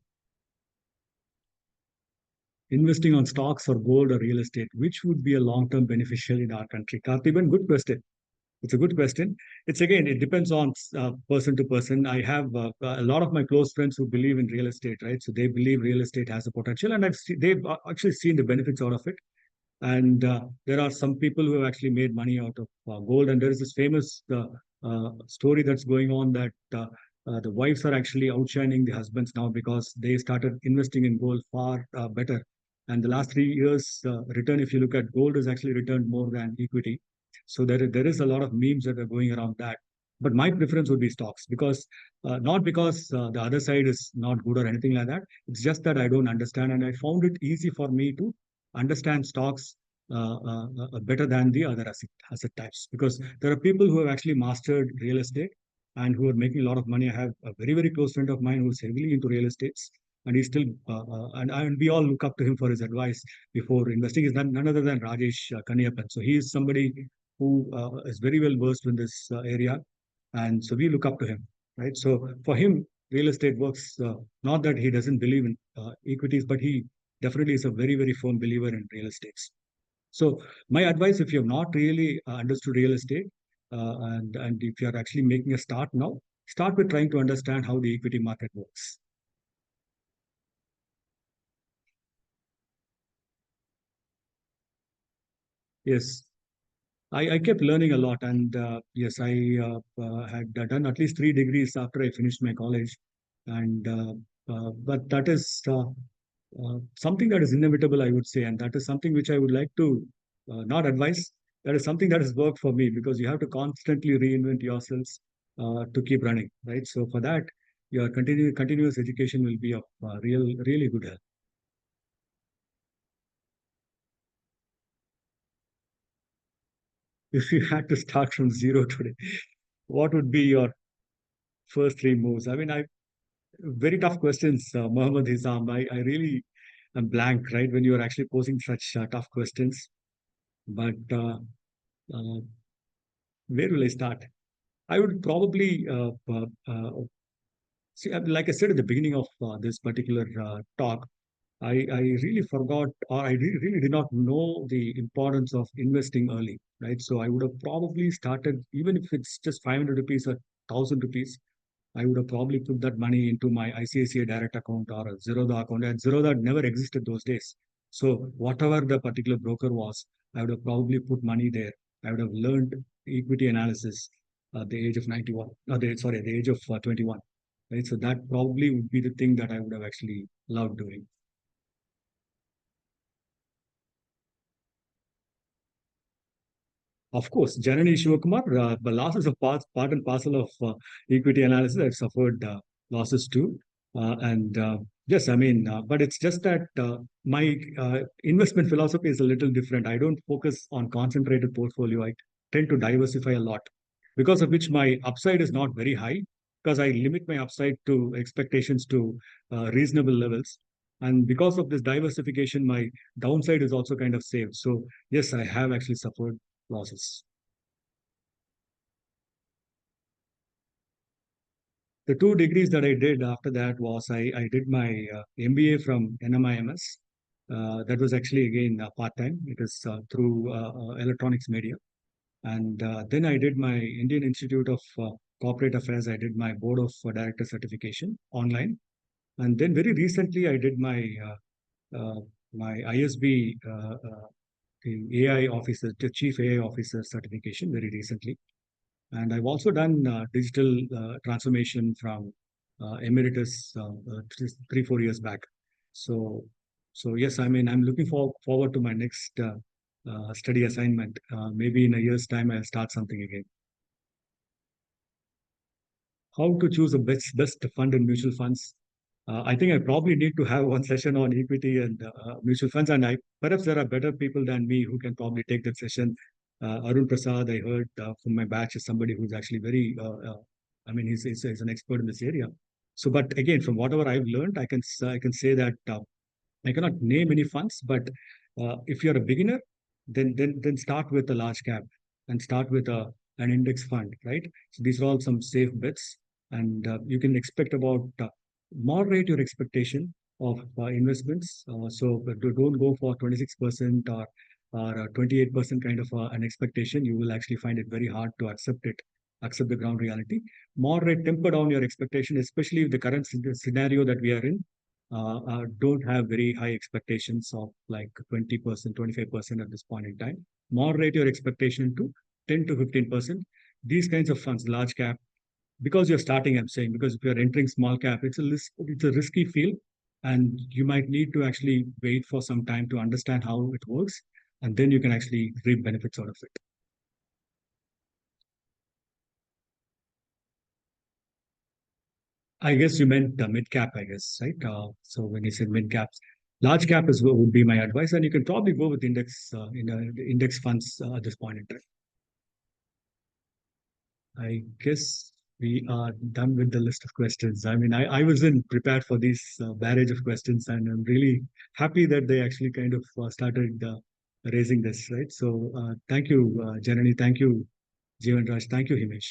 Investing on stocks or gold or real estate, which would be a long-term beneficial in our country? Kartiban, good question. It's a good question. It's again, it depends on person to person. I have a lot of my close friends who believe in real estate, right? So they believe real estate has a potential, and they've actually seen the benefits out of it. And there are some people who have actually made money out of gold. And there is this famous story that's going on that the wives are actually outshining the husbands now because they started investing in gold far better. And the last 3 years, return, if you look at gold, has actually returned more than equity. So there is a lot of memes that are going around that. But my preference would be stocks because not because the other side is not good or anything like that. It's just that I don't understand, and I found it easy for me to understand stocks better than the other asset types because there are people who have actually mastered real estate and who are making a lot of money. I have a very close friend of mine who's heavily into real estates, and he's still and we all look up to him for his advice before investing. Is none other than Rajesh Kaniyappan. So he is somebody who is very well versed in this area, and so we look up to him, right? So for him, real estate works. Not that he doesn't believe in equities, but he definitely is a very firm believer in real estate. So my advice, if you have not really understood real estate, and if you are actually making a start now, start with trying to understand how the equity market works. Yes, I kept learning a lot, and yes, I had done at least 3 degrees after I finished my college, and but that is something that is inevitable, I would say, and that is something which I would like to not advise. That is something that has worked for me because you have to constantly reinvent yourselves to keep running, right? So for that, your continuous education will be of really good help. If you had to start from zero today, what would be your first 3 moves? I mean, I very tough questions, Mohammed Hizam. I really am blank, right, when you are actually posing such tough questions. But uh, where will I start? I would probably, see, like I said at the beginning of this particular talk, I really forgot, or I really did not know the importance of investing early, right? So I would have probably started, even if it's just 500 rupees or 1,000 rupees, I would have probably put that money into my ICICI direct account or a Zerodha account. And Zerodha never existed those days. So whatever the particular broker was, I would have probably put money there. I would have learned equity analysis at the age of 91, sorry, at the age of 21. Right. So that probably would be the thing that I would have actually loved doing. Of course, Janani Shivakumar, the losses are part and parcel of equity analysis. I've suffered losses too. And yes, I mean, but it's just that my investment philosophy is a little different. I don't focus on concentrated portfolio. I tend to diversify a lot, because of which my upside is not very high, because I limit my upside to expectations to reasonable levels. And because of this diversification, my downside is also kind of saved. So yes, I have actually suffered losses. The 2 degrees that I did after that was I did my MBA from NMIMS. That was actually again part-time. It is through electronics media. And then I did my Indian Institute of Corporate Affairs. I did my Board of Director certification online. And then very recently I did my ISB, the AI officer, the Chief AI Officer certification very recently. And I've also done digital transformation from Emeritus 3-4 years back. So, yes, I mean, I'm looking forward to my next study assignment. Maybe in a year's time, I'll start something again. How to choose a best fund in mutual funds? I think I probably need to have one session on equity and mutual funds, and perhaps there are better people than me who can probably take that session. Arun Prasad, I heard from my batch, is somebody who's actually very, I mean, he's an expert in this area. So, but again, from whatever I've learned, I can say that I cannot name any funds, but if you're a beginner, then start with a large cap and start with an index fund, right? So these are all some safe bets, and you can expect about moderate your expectation of investments. So don't go for 26% or 28% kind of an expectation. You will actually find it very hard to accept the ground reality. Moderate, temper down your expectation, especially with the current scenario that we are in. Don't have very high expectations of like 20%, 25% at this point in time. Moderate your expectation to 10 to 15%. These kinds of funds, large cap, because you're starting, I'm saying, because if you're entering small cap, it's a risky field, and you might need to actually wait for some time to understand how it works, and then you can actually reap benefits out of it. I guess you meant mid cap, I guess, right? So when you said mid caps, large cap is what would be my advice, and you can probably go with index funds at this point in time. I guess we are done with the list of questions. I mean, I wasn't prepared for this barrage of questions, and I'm really happy that they actually kind of started raising this, right? So thank you, Janani. Thank you, Jeevan Raj. Thank you, Himesh.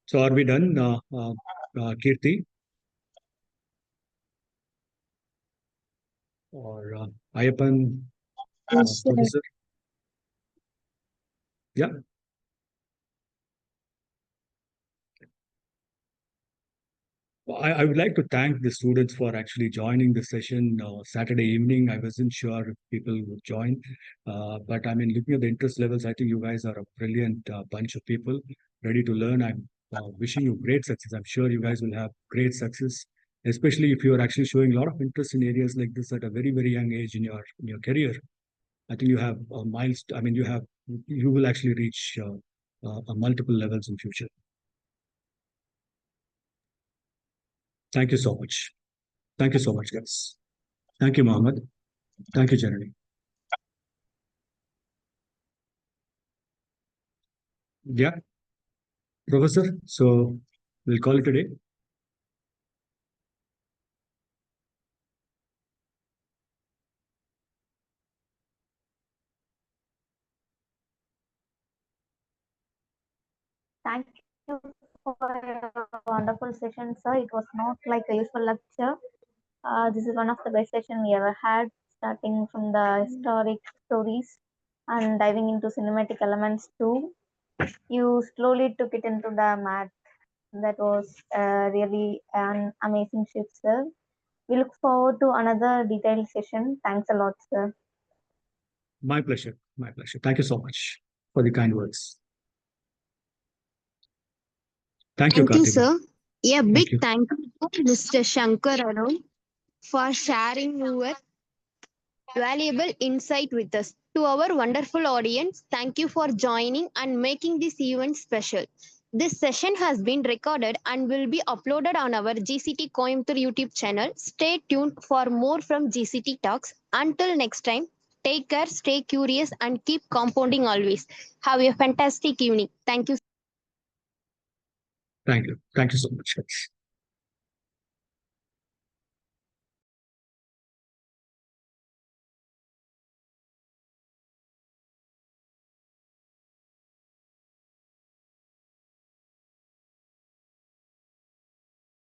So are we done, Kirti? Or Ayapan, Yes, sir. Professor? Yeah. I would like to thank the students for actually joining the session Saturday evening. I wasn't sure if people would join, but I mean, looking at the interest levels, I think you guys are a brilliant bunch of people ready to learn. I'm wishing you great success. I'm sure you guys will have great success, especially if you are actually showing a lot of interest in areas like this at a very, very young age in your career. I think you have I mean, you will actually reach multiple levels in future. Thank you so much. Thank you so much, guys. Thank you, Mohammed. Thank you, Janani. Yeah, Professor. So we'll call it a day. Thank you for a wonderful session, sir. It was not like a usual lecture. This is one of the best sessions we ever had, starting from the historic stories and diving into cinematic elements too. You slowly took it into the math. That was really an amazing shift, sir. We look forward to another detailed session. Thanks a lot, sir. My pleasure. My pleasure. Thank you so much for the kind words. Thank you, Thank you, Kartika. sir. A big Thank you. thank you to Mr. Shankar Arun for sharing your valuable insight with us. To our wonderful audience, thank you for joining and making this event special. This session has been recorded and will be uploaded on our GCT Coimbatore YouTube channel. Stay tuned for more from GCT Talks. Until next time, take care, stay curious, and keep compounding always. Have a fantastic evening. Thank you. Thank you. Thank you so much, guys.